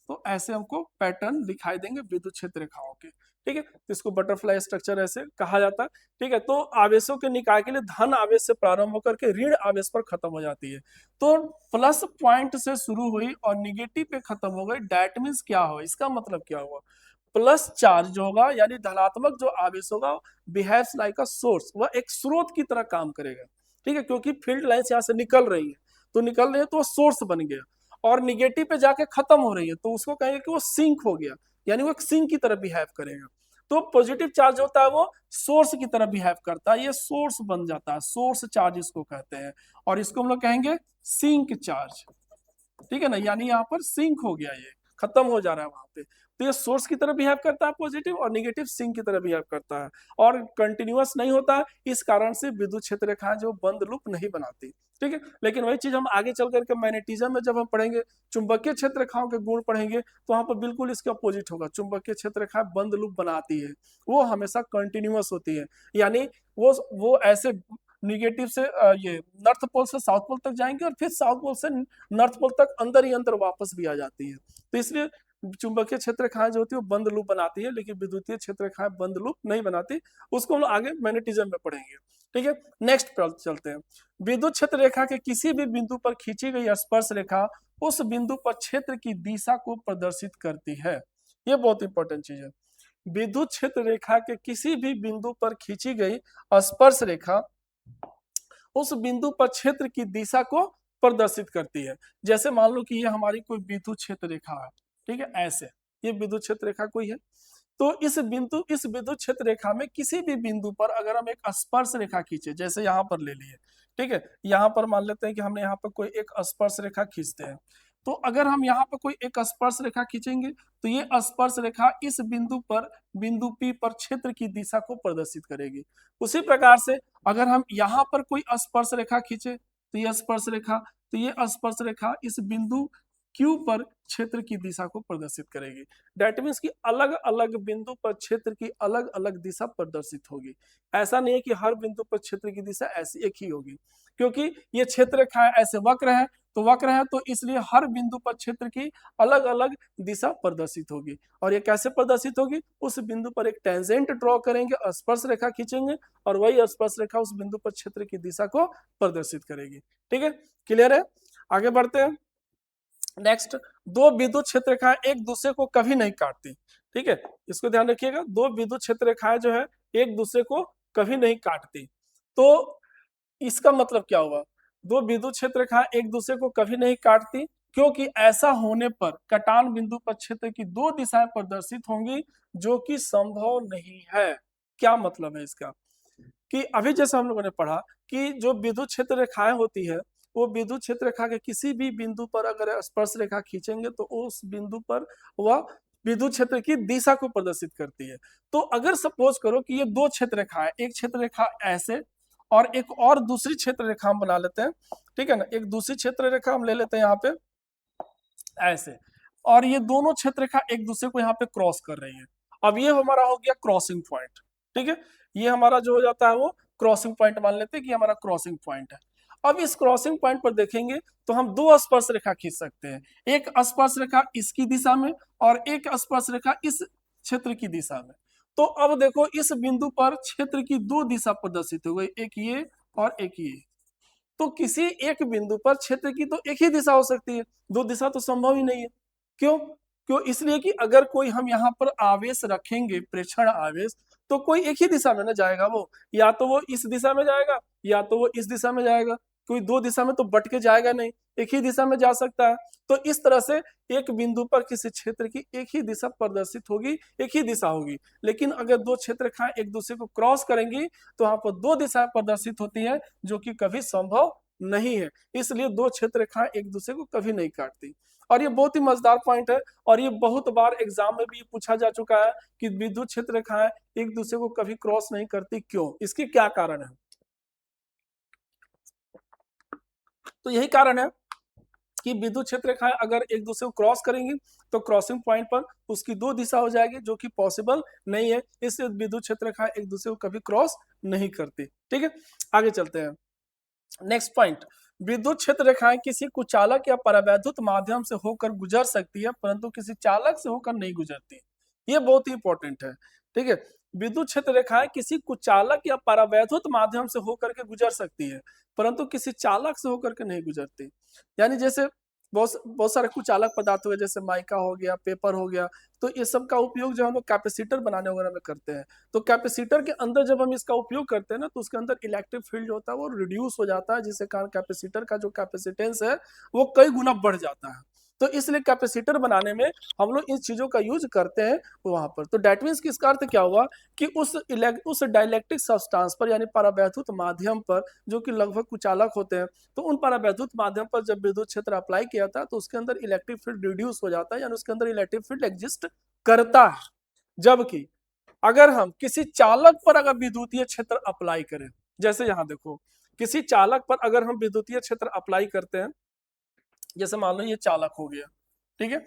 तो ऐसे हमको पैटर्न दिखाई देंगे विद्युत क्षेत्र रेखाओं के। ठीक है, तो इसको बटरफ्लाई स्ट्रक्चर ऐसे कहा जाता है। ठीक है, तो आवेशों के निकाय के लिए धन आवेश से प्रारंभ होकर के ऋण आवेश पर खत्म हो जाती है। तो प्लस पॉइंट से शुरू हुई और निगेटिव पे खत्म हो गई, डेट मीन्स क्या हुआ, इसका मतलब क्या हुआ, प्लस चार्ज जो होगा यानी धनात्मक जो आवेश होगा, बिहेव्स लाइक अ सोर्स, वह एक स्रोत की तरह काम करेगा। ठीक है, क्योंकि फील्ड लाइन्स यहाँ से निकल रही है, तो निकल रही है तो वो सोर्स बन गया, और निगेटिव पे जाके खत्म हो रही है तो उसको कहेंगे कि वो सिंक हो गया, यानी वो एक सिंक की तरह बिहेव करेगा। तो पॉजिटिव चार्ज होता है वो सोर्स की तरह बिहेव करता है, ये सोर्स बन जाता है, सोर्स चार्ज इसको कहते हैं, और इसको हम लोग कहेंगे सिंक चार्ज। ठीक है ना, यानी यहाँ पर सिंक हो गया, ये खत्म हो जा रहा है वहां पे। तो ये सोर्स की तरह बिहेव करता है पॉजिटिव, और नेगेटिव सिंक की तरह बिहेव करता है, और कंटिन्यूअस नहीं होता है, इस कारण से विद्युत क्षेत्र रेखाएं जो बंद लूप नहीं बनाती। ठीक है, लेकिन वही चीज हम आगे चल करके मैग्नेटिज्म में जब हम पढ़ेंगे, चुंबकीय क्षेत्र रेखाओं के गुण पढ़ेंगे, तो वहां पर बिल्कुल इसके अपोजिट होगा। चुंबकीय क्षेत्र रेखाएं बंद लूप बनाती है, वो हमेशा कंटिन्यूअस होती है, यानी वो ऐसे निगेटिव से ये नॉर्थ पोल से साउथ पोल तक जाएंगे, और फिर साउथ पोल से नॉर्थ पोल तक अंदर ही अंदर वापस भी आ जाती है। तो इसलिए चुंबकीय क्षेत्र रेखाएं जो होती है वो बंद लूप बनाती है, लेकिन विद्युतीय क्षेत्र रेखाएं बंद लूप नहीं बनाती। उसको हम लोग आगे मैग्नेटिज्म में पढ़ेंगे। ठीक है, नेक्स्ट पर चलते हैं। विद्युत क्षेत्र रेखा के किसी भी बिंदु पर खींची गई स्पर्श रेखा उस बिंदु पर क्षेत्र की दिशा को प्रदर्शित करती है। ये बहुत इंपॉर्टेंट चीज है। विद्युत क्षेत्र रेखा के किसी भी बिंदु पर खींची गई स्पर्श रेखा उस बिंदु पर क्षेत्र की दिशा को प्रदर्शित करती है। जैसे मान लो कि ये हमारी कोई विद्युत क्षेत्र रेखा है, ठीक है, ऐसे ये विद्युत क्षेत्र रेखा कोई है, तो इस विद्युत क्षेत्र रेखा में किसी भी बिंदु पर अगर हम एक स्पर्श रेखा खींचे, जैसे यहाँ पर ले लिए, ठीक है, यहाँ पर मान लेते हैं कि हमने यहाँ पर कोई एक स्पर्श रेखा खींचते हैं, तो अगर हम यहाँ पर कोई एक स्पर्श रेखा खींचेंगे, तो ये स्पर्श रेखा इस बिंदु पर, बिंदु P पर क्षेत्र की दिशा को प्रदर्शित करेगी। उसी प्रकार से अगर हम यहाँ पर कोई स्पर्श रेखा खींचे, तो ये स्पर्श रेखा इस बिंदु Q पर क्षेत्र की दिशा को प्रदर्शित करेगी। डेट मीन्स कि अलग अलग बिंदु पर क्षेत्र की अलग अलग दिशा प्रदर्शित होगी। ऐसा नहीं है कि हर बिंदु पर क्षेत्र की दिशा ऐसी एक ही होगी, क्योंकि ये क्षेत्र रेखाएं ऐसे वक्र है, तो इसलिए हर बिंदु पर क्षेत्र की अलग अलग दिशा प्रदर्शित होगी। और ये कैसे प्रदर्शित होगी? उस बिंदु पर एक टेंजेंट ड्रॉ करेंगे, स्पर्श रेखा खींचेंगे, और वही स्पर्श रेखा उस बिंदु पर क्षेत्र की दिशा को प्रदर्शित करेगी। ठीक है, क्लियर है? आगे बढ़ते हैं। नेक्स्ट, दो विद्युत क्षेत्र रेखाएं एक दूसरे को कभी नहीं काटती। ठीक है, इसको ध्यान रखिएगा, दो विद्युत क्षेत्र रेखाएं जो है एक दूसरे को कभी नहीं काटती। तो इसका मतलब क्या हुआ? दो विद्युत क्षेत्र रेखाएं एक दूसरे को कभी नहीं काटती, क्योंकि ऐसा होने पर कटान बिंदु पर क्षेत्र की दो दिशाएं प्रदर्शित होंगी, जो कि संभव नहीं है। क्या मतलब है इसका? कि अभी जैसे हम लोगों ने पढ़ा कि जो विद्युत क्षेत्र रेखाएं होती है, वो विद्युत क्षेत्र रेखा के किसी भी बिंदु पर अगर स्पर्श रेखा खींचेंगे, तो उस बिंदु पर वह विद्युत क्षेत्र की दिशा को प्रदर्शित करती है। तो अगर सपोज करो कि ये दो क्षेत्र रेखा है, एक क्षेत्र रेखा ऐसे और एक और दूसरी क्षेत्र रेखा हम बना लेते हैं, ठीक है ना, एक दूसरी क्षेत्र रेखा हम ले लेते हैं यहाँ पे ऐसे, और ये दोनों क्षेत्र रेखा एक दूसरे को यहाँ पे क्रॉस कर रही है। अब ये हमारा हो गया क्रॉसिंग पॉइंट। ठीक है, ये हमारा जो हो जाता है वो क्रॉसिंग पॉइंट मान लेते हैं कि हमारा क्रॉसिंग पॉइंट है। अब इस क्रॉसिंग पॉइंट पर देखेंगे तो हम दो स्पर्श रेखा खींच सकते हैं, एक स्पर्श रेखा इसकी दिशा में और एक स्पर्श रेखा इस क्षेत्र की दिशा में। तो अब देखो, इस बिंदु पर क्षेत्र की दो दिशा प्रदर्शित हो गई, एक ये और एक ये। तो किसी एक बिंदु पर क्षेत्र की तो एक ही दिशा हो सकती है, दो दिशा तो संभव ही नहीं है। क्यों? इसलिए कि अगर कोई हम यहाँ पर आवेश रखेंगे, प्रेक्षण आवेश, तो कोई एक ही दिशा में ना जाएगा, वो या तो वो इस दिशा में जाएगा या तो वो इस दिशा में जाएगा, कोई दो दिशा में तो बट के जाएगा नहीं, एक ही दिशा में जा सकता है। तो इस तरह से एक बिंदु पर किसी क्षेत्र की एक ही दिशा प्रदर्शित होगी, एक ही दिशा होगी। लेकिन अगर दो क्षेत्र रेखाएं एक दूसरे को क्रॉस करेंगी, तो वहां पर दो दिशाएं प्रदर्शित होती हैं, जो कि कभी संभव नहीं है। इसलिए दो क्षेत्र रेखाएं एक दूसरे को कभी नहीं काटती। और ये बहुत ही मजेदार पॉइंट है, और ये बहुत बार एग्जाम में भी पूछा जा चुका है कि विद्युत क्षेत्र रेखाएं एक दूसरे को कभी क्रॉस नहीं करती, क्यों? इसके क्या कारण है? तो यही कारण है कि विद्युत क्षेत्र रेखाएं अगर एक दूसरे को क्रॉस करेंगी, तो क्रॉसिंग पॉइंट पर उसकी दो दिशा हो जाएगी, जो कि पॉसिबल नहीं है। इसलिए विद्युत क्षेत्र रेखाएं एक दूसरे को कभी क्रॉस नहीं करती। ठीक है, आगे चलते हैं। नेक्स्ट पॉइंट, विद्युत क्षेत्र रेखाएं किसी कुचालक या परावैद्युत माध्यम से होकर गुजर सकती है, परंतु किसी चालक से होकर नहीं गुजरती। ये बहुत ही इंपॉर्टेंट है। ठीक है, विद्युत क्षेत्र रेखाएं किसी कुचालक या परावैद्युत माध्यम से होकर के गुजर सकती है, परंतु किसी चालक से होकर के नहीं गुजरती। यानी जैसे बहुत सारे कुचालक पदार्थ हो गए, जैसे माइका हो गया, पेपर हो गया, तो ये सब का उपयोग जो हम लोग कैपेसिटर बनाने वगैरह में करते हैं। तो कैपेसिटर के अंदर जब हम इसका उपयोग करते हैं ना, तो उसके अंदर इलेक्ट्रिक फील्ड जो होता है वो रिड्यूस हो जाता है, जिसके कारण कैपेसिटर का जो कैपेसिटेंस है वो कई गुना बढ़ जाता है। तो इसलिए कैपेसिटर बनाने में हम लोग इन चीजों का यूज करते हैं वहां पर। तो डेट मीन्स कि इसका अर्थ क्या हुआ कि उस डाइलेक्ट्रिक सब्सटेंस पर यानी परावैद्युत माध्यम पर जो कि लगभग कुचालक होते हैं, तो उन परावैद्युत माध्यम पर जब विद्युत क्षेत्र अप्लाई किया था तो उसके अंदर इलेक्ट्रिक फील्ड रिड्यूस हो जाता है, यानी उसके अंदर इलेक्ट्रिक फील्ड एग्जिस्ट करता है। जबकि अगर हम किसी चालक पर अगर विद्युतीय क्षेत्र अप्लाई करें, जैसे यहां देखो किसी चालक पर अगर हम विद्युतीय क्षेत्र अप्लाई करते हैं, जैसे मान लो ये चालक हो गया, ठीक है,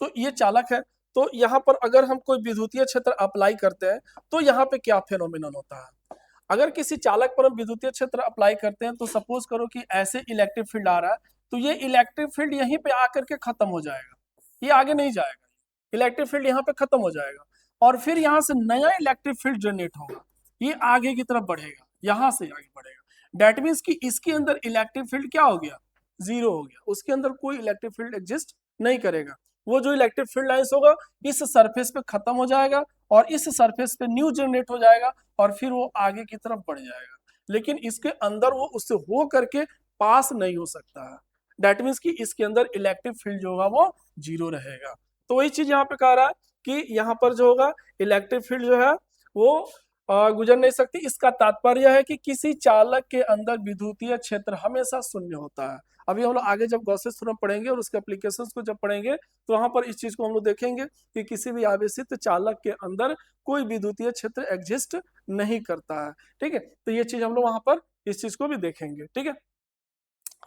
तो ये चालक है, तो यहाँ पर अगर हम कोई विद्युतीय क्षेत्र अप्लाई करते हैं तो यहाँ पे क्या फेनोमेनन होता है। अगर किसी चालक पर हम विद्युतीय क्षेत्र अप्लाई करते हैं तो सपोज करो कि ऐसे इलेक्ट्रिक फील्ड आ रहा है, तो ये इलेक्ट्रिक फील्ड यहीं पे आकर के खत्म हो जाएगा, ये आगे नहीं जाएगा, इलेक्ट्रिक फील्ड यहाँ पे खत्म हो जाएगा और फिर यहाँ से नया इलेक्ट्रिक फील्ड जनरेट होगा, ये आगे की तरफ बढ़ेगा, यहाँ से आगे बढ़ेगा। डेट मीन्स कि इसके अंदर इलेक्ट्रिक फील्ड क्या हो गया, जीरो हो गया, उसके अंदर कोई इलेक्ट्रिक फील्ड एग्जिस्ट नहीं करेगा। वो जो इलेक्ट्रिक फील्ड लाइंस होगा इस सरफेस पे खत्म हो जाएगा और इस सरफेस पे न्यू जनरेट हो जाएगा और फिर वो आगे की तरफ बढ़ जाएगा, लेकिन इसके अंदर वो उससे हो करके पास नहीं हो सकता है। डेट मीन्स कि इसके अंदर इलेक्ट्रिक फील्ड जो होगा वो जीरो रहेगा। तो वही चीज यहाँ पे कह रहा है कि यहाँ पर जो होगा इलेक्ट्रिक फील्ड जो है वो गुजर नहीं सकती। इसका तात्पर्य है कि किसी चालक के अंदर विद्युतीय क्षेत्र हमेशा शून्य होता है। अभी हम लोग आगे जब गॉसेस थ्योरम पढ़ेंगे और उसके एप्लीकेशंस को जब पढ़ेंगे तो वहां पर इस चीज को हम लोग देखेंगे कि किसी भी आवेशित चालक के अंदर कोई विद्युतीय क्षेत्र एग्जिस्ट नहीं करता है, ठीक है। तो ये चीज हम लोग वहां पर इस चीज को भी देखेंगे, ठीक है।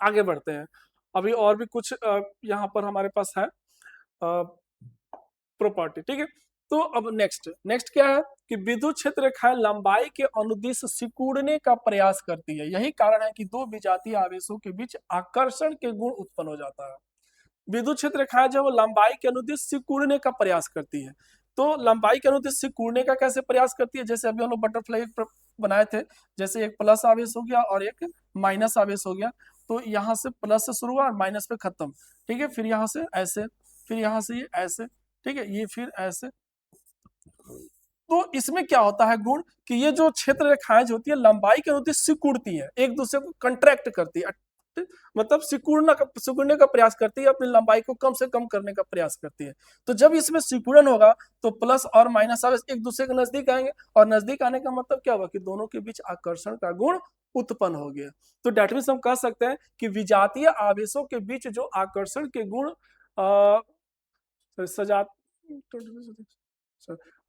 आगे बढ़ते हैं, अभी और भी कुछ यहाँ पर हमारे पास है प्रॉपर्टी, ठीक है। तो अब नेक्स्ट क्या है कि विद्युत क्षेत्र रेखाएं लंबाई के अनुदिश सिकुड़ने का प्रयास करती है। यही कारण है कि दो विजातीय आवेशों के बीच आकर्षण के गुण उत्पन्न हो जाता है। विद्युत क्षेत्र रेखाएं जो लंबाई के अनुदिश सिकुड़ने का प्रयास करती है। तो लंबाई के अनुदिश सिकुड़ने का कैसे प्रयास करती है, जैसे अभी हम लोग बटरफ्लाई बनाए थे, जैसे एक प्लस आवेश हो गया और एक माइनस आवेश हो गया, तो यहाँ से प्लस से शुरू हुआ और माइनस पे खत्म, ठीक है, फिर यहाँ से ऐसे, फिर यहाँ से ये ऐसे, ठीक है, ये फिर ऐसे। तो इसमें क्या होता है गुण कि ये जो क्षेत्र रेखाएं जो होती है लंबाई के अनुदिश सिकुड़ती है, एक दूसरे को कंट्रैक्ट करती है, मतलब सिकुड़ने का प्रयास करती है, अपनी लंबाई को कम से कम करने का प्रयास करती है। तो जब इसमें सिकुड़न होगा तो प्लस और माइनस आवेश एक दूसरे के नजदीक आएंगे और नजदीक आने का मतलब क्या होगा कि दोनों के बीच आकर्षण का गुण उत्पन्न हो गया। तो डेट मीन्स हम कह सकते हैं कि विजातीय आवेशों के बीच जो आकर्षण के गुण सजा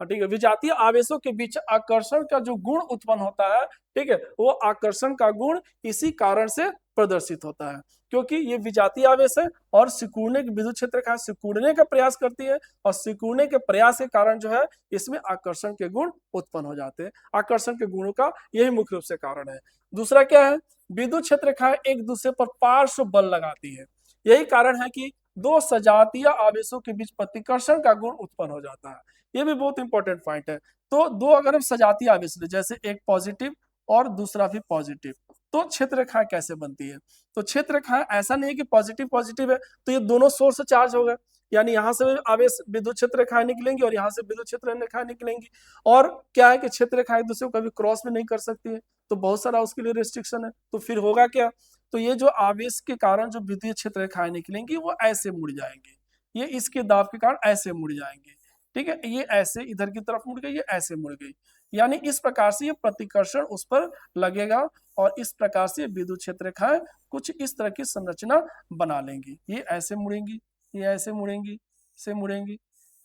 ठीक है, विजातीय आवेशों के बीच आकर्षण का जो गुण उत्पन्न होता है, ठीक है, वो आकर्षण का गुण इसी कारण से प्रदर्शित होता है, क्योंकि ये विजातीय आवेश है और सिकुड़ने की विद्युत क्षेत्र का सिकुड़ने का प्रयास करती है और सिकुड़ने के प्रयास के कारण जो है इसमें आकर्षण के गुण उत्पन्न हो जाते हैं। आकर्षण के गुणों का यही मुख्य रूप से कारण है। दूसरा क्या है, विद्युत क्षेत्र रेखाएं एक दूसरे पर पार्श्व बल लगाती है। यही कारण है कि दो सजातीय आवेशों के बीच प्रतिकर्षण का गुण उत्पन्न हो जाता है। ये भी बहुत इंपॉर्टेंट पॉइंट है। तो दो अगर हम सजातीय आवेश ले, जैसे एक पॉजिटिव और दूसरा भी पॉजिटिव, तो क्षेत्र रेखाएं कैसे बनती है। तो क्षेत्र रेखाएं ऐसा नहीं है कि पॉजिटिव पॉजिटिव है तो ये दोनों सोर्स चार्ज हो गए, यानी यहाँ से आवेश विद्युत क्षेत्र रेखाएं निकलेंगी और यहाँ से विद्युत क्षेत्र रेखाएं निकलेंगी। और क्या है कि क्षेत्र रेखाएं एक दूसरे को कभी क्रॉस में नहीं कर सकती है, तो बहुत सारा उसके लिए रिस्ट्रिक्शन है। तो फिर होगा क्या, तो ये जो आवेश के कारण जो विद्युत क्षेत्र रेखाएं निकलेंगी वो ऐसे मुड़ जाएंगी, ये इसके दाब के कारण ऐसे मुड़ जाएंगे, ठीक है, ये ऐसे इधर की तरफ मुड़ गई, ये ऐसे मुड़ गई, यानी इस प्रकार से ये प्रतिकर्षण उस पर लगेगा और इस प्रकार से विद्युत क्षेत्र रेखाएं कुछ इस तरह की संरचना बना लेंगी। ये ऐसे मुड़ेंगी, ये ऐसे मुड़ेंगी, से मुड़ेंगी,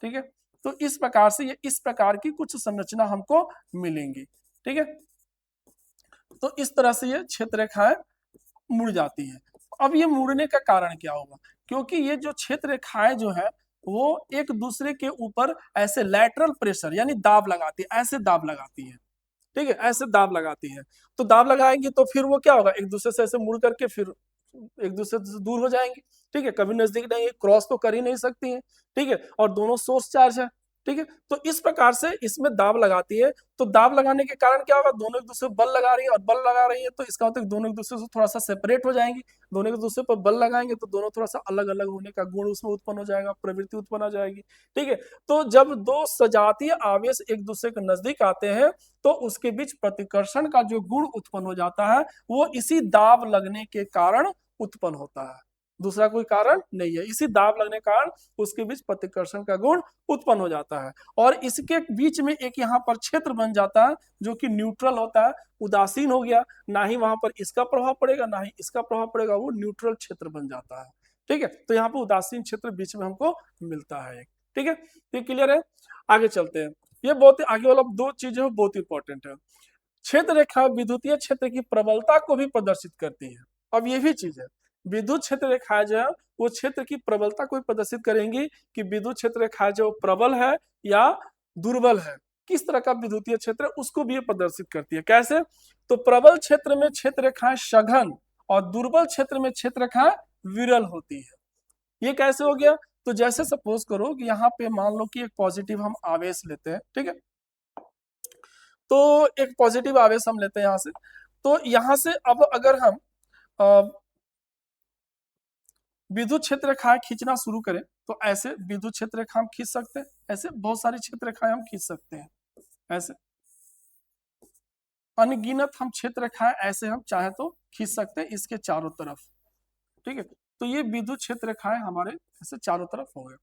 ठीक है। तो इस प्रकार से ये इस प्रकार की कुछ संरचना हमको मिलेंगी, ठीक है। तो इस तरह से ये क्षेत्र रेखाएं मुड़ जाती है। अब ये मुड़ने का कारण क्या होगा, क्योंकि ये जो क्षेत्र रेखाएं जो है वो एक दूसरे के ऊपर ऐसे लैटरल प्रेशर यानी दाब लगाती है, ऐसे दाब लगाती है, ठीक है, ऐसे दाब लगाती है। तो दाब लगाएंगी तो फिर वो क्या होगा, एक दूसरे से ऐसे मुड़ करके फिर एक दूसरे से दूर हो जाएंगे, ठीक है, कभी नजदीक नहीं, क्रॉस तो कर ही नहीं सकती है, ठीक है, और दोनों सोर्स चार्ज है, ठीक है। तो इस प्रकार से इसमें दाब लगाती है। तो दाब लगाने के कारण क्या होगा, दोनों एक दूसरे पर बल लगा रही है और बल लगा रही है, तो इसका मतलब दोनों एक दूसरे से थोड़ा सा सेपरेट हो जाएंगी। दोनों एक दूसरे पर बल लगाएंगे तो दोनों थोड़ा सा अलग अलग होने का गुण उसमें उत्पन्न हो जाएगा, प्रवृत्ति उत्पन्न हो जाएगी, ठीक है। तो जब दो सजातीय आवेश एक दूसरे के नजदीक आते हैं तो उसके बीच प्रतिकर्षण का जो गुण उत्पन्न हो जाता है वो इसी दाब लगने के कारण उत्पन्न होता है। दूसरा कोई कारण नहीं है। इसी दाब लगने के कारण उसके बीच प्रतिकर्षण का गुण उत्पन्न हो जाता है और इसके बीच में एक यहाँ पर क्षेत्र बन जाता है जो कि न्यूट्रल होता है, उदासीन हो गया, ना ही वहां पर इसका प्रभाव पड़ेगा ना ही इसका प्रभाव पड़ेगा, वो न्यूट्रल क्षेत्र बन जाता है। ठीक है, तो यहाँ पर उदासीन क्षेत्र बीच में हमको मिलता है। ठीक है, तो क्लियर है। आगे चलते हैं, ये बहुत आगे वाला दो चीजें बहुत इंपॉर्टेंट है। क्षेत्र रेखा विद्युतीय क्षेत्र की प्रबलता को भी प्रदर्शित करती है। अब ये भी चीज है, विद्युत क्षेत्र रेखा जो है वो क्षेत्र की प्रबलता को भी प्रदर्शित करेंगी कि विद्युत क्षेत्र रेखा जो प्रबल है या दुर्बल है, किस तरह का विद्युतीय क्षेत्र है उसको भी ये प्रदर्शित करती है। कैसे? तो प्रबल क्षेत्र में क्षेत्र रेखाएं सघन और दुर्बल क्षेत्र में क्षेत्र रेखाएं विरल होती है। ये कैसे हो गया? तो जैसे सपोज करो कि यहाँ पे मान लो कि एक पॉजिटिव हम आवेश लेते हैं, ठीक है, तो एक पॉजिटिव आवेश हम लेते हैं यहाँ से, तो यहाँ से अब अगर हम विद्युत क्षेत्र रेखाएं खींचना शुरू करें तो ऐसे विद्युत क्षेत्र रेखा हम खींच सकते हैं, ऐसे बहुत सारी क्षेत्र रेखाएं हम खींच सकते हैं, ऐसे अनगिनत हम क्षेत्र रेखाएं ऐसे हम चाहे तो खींच सकते हैं इसके चारों तरफ। ठीक है, तो ये विद्युत क्षेत्र रेखाएं हमारे ऐसे चारों तरफ हो गए।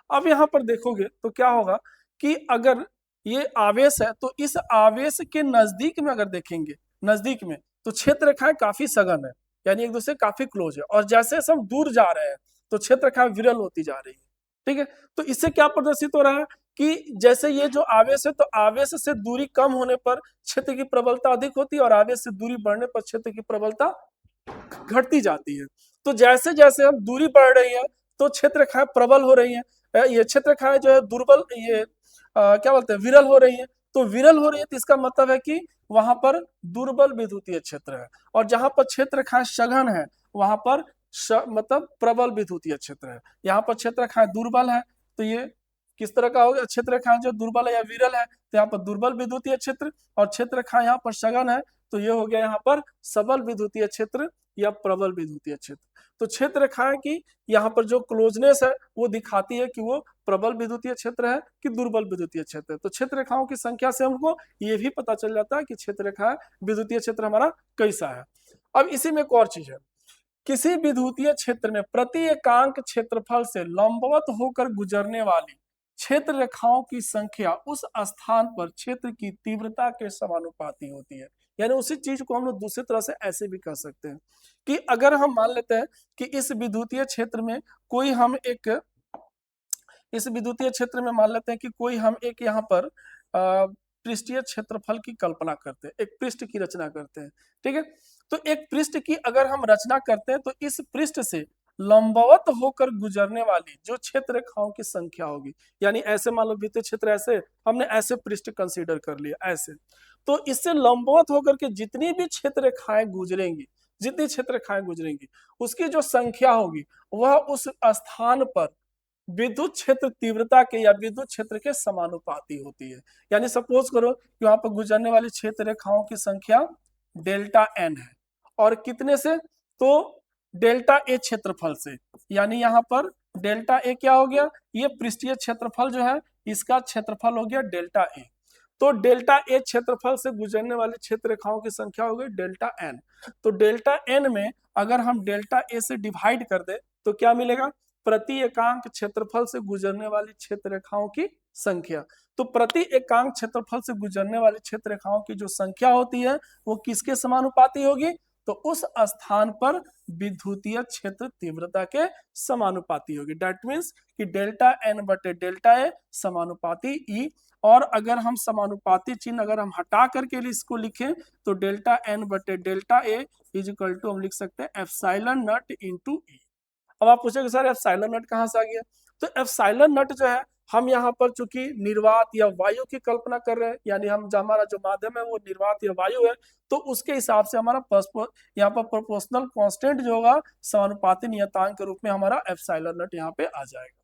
अब यहाँ पर देखोगे तो क्या होगा कि अगर ये आवेश है तो इस आवेश के नजदीक में अगर देखेंगे, नजदीक में तो क्षेत्र रेखाएं काफी सघन है, यानी एक दूसरे काफी क्लोज है, और जैसे हम दूर जा रहे हैं तो क्षेत्र रेखाएं विरल होती जा रही है। ठीक है, तो इससे क्या प्रदर्शित हो रहा है कि जैसे ये जो आवेश है तो आवेश से दूरी कम होने पर क्षेत्र की प्रबलता अधिक होती है और आवेश से दूरी बढ़ने पर क्षेत्र की प्रबलता घटती जाती है। तो जैसे जैसे हम दूरी बढ़ रही है तो क्षेत्र रेखाएं प्रबल हो रही है, ये क्षेत्र रेखाएं जो है दुर्बल, ये क्या बोलते हैं, विरल हो रही है। तो विरल हो रही है तो इसका मतलब है कि वहां पर दुर्बल विद्युतीय क्षेत्र है, और जहां पर क्षेत्र रेखाएं सघन है वहां पर मतलब प्रबल विद्युतीय क्षेत्र है। यहाँ पर क्षेत्र रेखाएं दुर्बल है तो ये किस तरह का होगा, क्षेत्र रेखाएं जो दुर्बल है या विरल है तो यहाँ पर दुर्बल विद्युतीय क्षेत्र, और क्षेत्र रेखाएं यहाँ पर सघन है तो ये हो गया यहाँ पर सबल विद्युतीय क्षेत्र या प्रबल विद्युतीय क्षेत्र। तो क्षेत्र रेखाएं की यहाँ पर जो क्लोजनेस है वो दिखाती है कि वो प्रबल विद्युतीय क्षेत्र है कि दुर्बल विद्युतीय क्षेत्र है। तो क्षेत्र रेखाओं की संख्या से हमको ये भी पता चल जाता है कि क्षेत्र रेखा विद्युतीय क्षेत्र हमारा कैसा है। अब इसी में एक और चीज है, किसी विद्युतीय क्षेत्र में प्रति एकांक क्षेत्रफल से लंबवत होकर गुजरने वाली क्षेत्र रेखाओं की संख्या उस स्थान पर क्षेत्र की तीव्रता के समानुपाती होती है। यानी उसी चीज को हम लोग दूसरी तरह से ऐसे भी कह सकते हैं कि अगर हम मान लेते हैं कि इस विद्युतीय क्षेत्र में कोई हम एक, इस विद्युतीय क्षेत्र में मान लेते हैं कि कोई हम एक यहाँ पर पृष्ठीय क्षेत्रफल की कल्पना करते हैं, एक पृष्ठ की रचना करते हैं। ठीक है, तो एक पृष्ठ की अगर हम रचना करते हैं तो इस पृष्ठ से लंबवत होकर गुजरने वाली जो क्षेत्र रेखाओं की संख्या होगी, यानी ऐसे मान लो विद्युत क्षेत्र ऐसे हमने ऐसे पृष्ठ कंसीडर कर लिया ऐसे, तो इससे लंबवत होकर के जितनी भी क्षेत्र रेखाएं गुजरेंगी, जितनी क्षेत्र रेखाएं गुजरेंगी उसकी जो संख्या होगी वह उस स्थान पर विद्युत क्षेत्र तीव्रता के या विद्युत क्षेत्र के समानुपाती होती है। यानी सपोज करो कि वहां पर गुजरने वाली क्षेत्र रेखाओं की संख्या डेल्टा एन है, और कितने से, तो डेल्टा ए क्षेत्रफल से, यानी यहाँ पर डेल्टा ए क्या हो गया, ये पृष्ठीय क्षेत्रफल जो है इसका क्षेत्रफल हो गया डेल्टा ए। तो डेल्टा ए क्षेत्रफल से गुजरने वाली क्षेत्र रेखाओं की संख्या हो गई डेल्टा एन। तो डेल्टा एन में अगर हम डेल्टा ए से डिवाइड कर दे तो क्या मिलेगा, प्रति एकांक क्षेत्रफल से गुजरने वाली क्षेत्र रेखाओं की संख्या। तो प्रति एकांक क्षेत्रफल से गुजरने वाली क्षेत्र रेखाओं की जो संख्या होती है वो किसके समानुपाती होगी, तो उस स्थान पर विद्युतीय क्षेत्र तीव्रता के समानुपाती होगी। दैट मीन्स कि डेल्टा एन बटे डेल्टा ए समानुपाती ई, और अगर हम समानुपाती चिन्ह अगर हम हटा करके इसको लिखें तो डेल्टा एन बटे delta A is equal to हम लिख सकते हैं एप्सिलॉन नॉट इनटू ई। अब आप पूछेंगे सर एप्सिलॉन नॉट कहाँ से आ गया, तो एप्सिलॉन नॉट जो है हम यहाँ पर चूंकि निर्वात या वायु की कल्पना कर रहे हैं, यानी हम हमारा जो माध्यम है वो निर्वात या वायु है, तो उसके हिसाब से हमारा यहाँ पर प्रोपोर्शनल कांस्टेंट जो होगा समानुपाती नियतांक के रूप में हमारा एप्सिलॉन नॉट यहाँ पे आ जाएगा।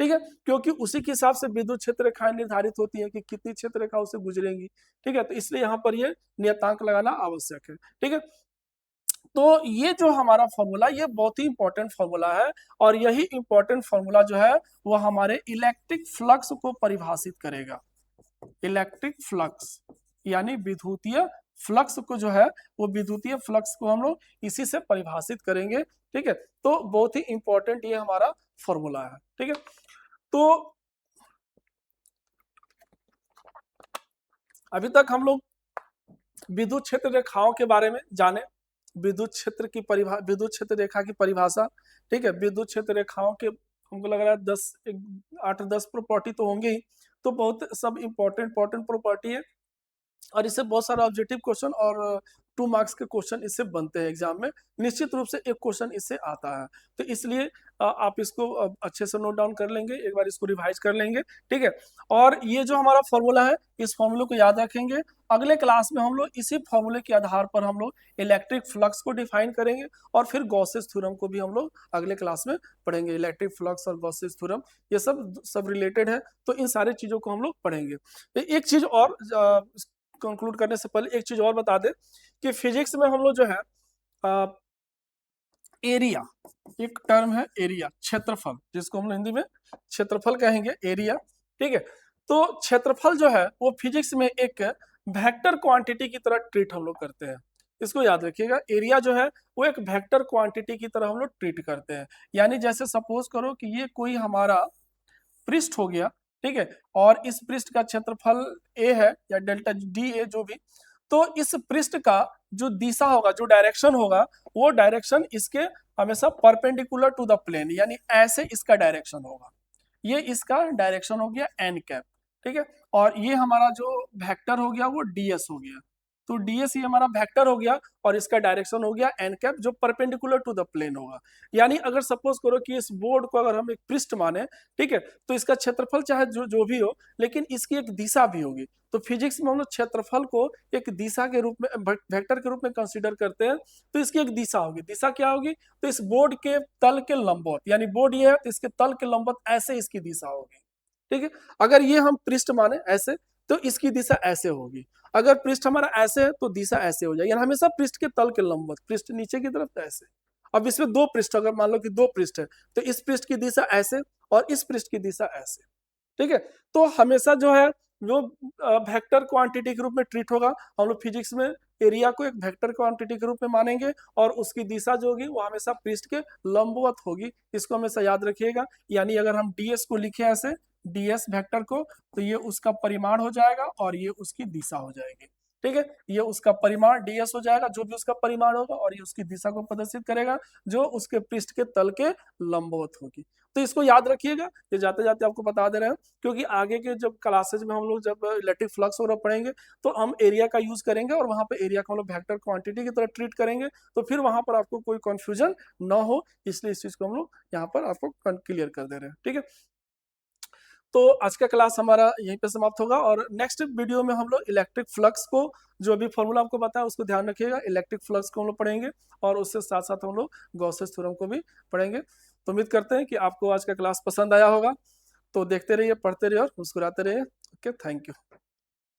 ठीक है, क्योंकि उसी के हिसाब से विद्युत क्षेत्र रेखाएं निर्धारित होती है कि कितनी क्षेत्र रेखा उसे गुजरेंगी। ठीक है, तो इसलिए यहाँ पर ये नियतांक लगाना आवश्यक है। ठीक है, तो ये जो हमारा फॉर्मूला ये बहुत ही इंपॉर्टेंट फॉर्मूला है, और यही इंपॉर्टेंट फॉर्मूला जो है वो हमारे इलेक्ट्रिक फ्लक्स को परिभाषित करेगा। इलेक्ट्रिक फ्लक्स यानी विद्युतीय फ्लक्स को जो है वो विद्युतीय फ्लक्स को हम लोग इसी से परिभाषित करेंगे। ठीक है, तो बहुत ही इंपॉर्टेंट ये हमारा फॉर्मूला है। ठीक है, तो अभी तक हम लोग विद्युत क्षेत्र रेखाओं के बारे में जाने, विद्युत क्षेत्र रेखा की परिभाषा। ठीक है, विद्युत क्षेत्र रेखाओं के हमको लग रहा है 8-10 प्रॉपर्टी तो होंगे ही, तो बहुत सब इंपॉर्टेंट प्रॉपर्टी है और इससे बहुत सारा ऑब्जेक्टिव क्वेश्चन और 2 मार्क्स के क्वेश्चन इससे बनते हैं एग्जाम में, निश्चित रूप से एक क्वेश्चन इससे आता है। तो इसलिए आप इसको अच्छे से नोट डाउन कर लेंगे, एक बार इसको रिवाइज कर लेंगे। ठीक है, और ये जो हमारा फॉर्मूला है इस फॉर्मूले को याद रखेंगे। अगले क्लास में हम लोग इसी फॉर्मूले के आधार पर हम लोग इलेक्ट्रिक फ्लक्स को डिफाइन करेंगे और फिर गॉसेस थ्योरम को भी हम लोग अगले क्लास में पढ़ेंगे। इलेक्ट्रिक फ्लक्स और गॉसेस थ्योरम ये सब रिलेटेड है, तो इन सारी चीजों को हम लोग पढ़ेंगे। एक चीज और कंक्लूड करने से पहले एक चीज और बता दें कि फिजिक्स में हम लोग जो है एरिया, एक टर्म है एरिया, क्षेत्रफल, जिसको हम हिंदी में क्षेत्रफल कहेंगे, एरिया। ठीक है, तो क्षेत्रफल जो है वो फिजिक्स में एक वेक्टर क्वांटिटी की तरह ट्रीट हम लोग करते हैं। इसको याद रखिएगा, एरिया जो है वो एक वेक्टर क्वांटिटी की तरह हम लोग ट्रीट करते हैं। यानी जैसे सपोज करो कि ये कोई हमारा पृष्ठ हो गया, ठीक है, और इस पृष्ठ का क्षेत्रफल a है या डेल्टा डी ए जो भी, तो इस पृष्ठ का जो दिशा होगा, जो डायरेक्शन होगा, वो डायरेक्शन इसके हमेशा परपेंडिकुलर टू द प्लेन, यानी ऐसे इसका डायरेक्शन होगा। ये इसका डायरेक्शन हो गया एन कैप। ठीक है, और ये हमारा जो वेक्टर हो गया वो डीएस हो गया। तो डीएस ये हमारा वेक्टर हो गया और इसका डायरेक्शन हो गया एन कैप, जो परपेंडिकुलर टू द प्लेन होगा। यानी अगर सपोज करो कि इस बोर्ड को अगर हम एक पृष्ठ माने, ठीक है, तो इसका क्षेत्रफल चाहे जो भी हो, लेकिन इसकी एक दिशा भी होगी। तो फिजिक्स में हम लोग क्षेत्रफल को एक दिशा के रूप में, वेक्टर के रूप में कंसीडर करते हैं। तो इसकी एक दिशा होगी, दिशा क्या होगी, तो इस बोर्ड के तल के लंबवत, यानी बोर्ड ये है तो इसके तल के लंबवत ऐसे इसकी दिशा होगी। ठीक है, अगर ये हम पृष्ठ माने ऐसे, तो इसकी दिशा ऐसे होगी। अगर पृष्ठ हमारा ऐसे है तो दिशा ऐसे हो जाएगी, यानी हमेशा पृष्ठ के तल के लंबवत, पृष्ठ नीचे की तरफ ऐसे। अब इसमें दो पृष्ठ, अगर मान लो कि दो पृष्ठ है, तो इस पृष्ठ की दिशा ऐसे और इस पृष्ठ की दिशा ऐसे। ठीक है, तो हमेशा जो है वो वेक्टर क्वांटिटी के रूप में ट्रीट होगा। हम लोग फिजिक्स में एरिया को एक वेक्टर क्वांटिटी के रूप में मानेंगे और उसकी दिशा जो होगी वो हमेशा पृष्ठ के लंबवत होगी। इसको हमेशा याद रखिएगा। यानी अगर हम डीएस को लिखे ऐसे, डीएस वेक्टर को, तो ये उसका परिमाण हो जाएगा और ये उसकी दिशा हो जाएगी। ठीक है, ये उसका परिमाण डीएस हो जाएगा, जो भी उसका परिमाण होगा, और ये उसकी दिशा को प्रदर्शित करेगा, जो उसके पृष्ठ के तल के लंबवत होगी। तो इसको याद रखिएगा, ये जाते जाते आपको बता दे रहे हैं, क्योंकि आगे के जब क्लासेज में हम लोग जब इलेक्ट्रिक फ्लक्स वगैरह पढ़ेंगे तो हम एरिया का यूज करेंगे और वहां पे एरिया को हम लोग वेक्टर क्वांटिटी की तरह ट्रीट करेंगे। तो फिर वहां पर आपको कोई कंफ्यूजन ना हो, इसलिए इस चीज को हम लोग यहाँ पर आपको क्लियर कर दे रहे हैं। ठीक है, तो आज का क्लास हमारा यहीं पे समाप्त होगा और नेक्स्ट वीडियो में हम लोग इलेक्ट्रिक फ्लक्स को, जो अभी फॉर्मूला आपको बताया उसको ध्यान रखिएगा, इलेक्ट्रिक फ्लक्स को हम लोग पढ़ेंगे और उससे साथ साथ हम लोग गॉसेस थ्योरम को भी पढ़ेंगे। तो उम्मीद करते हैं कि आपको आज का क्लास पसंद आया होगा। तो देखते रहिए, पढ़ते रहिए और मुस्कुराते रहिए। Okay, thank you.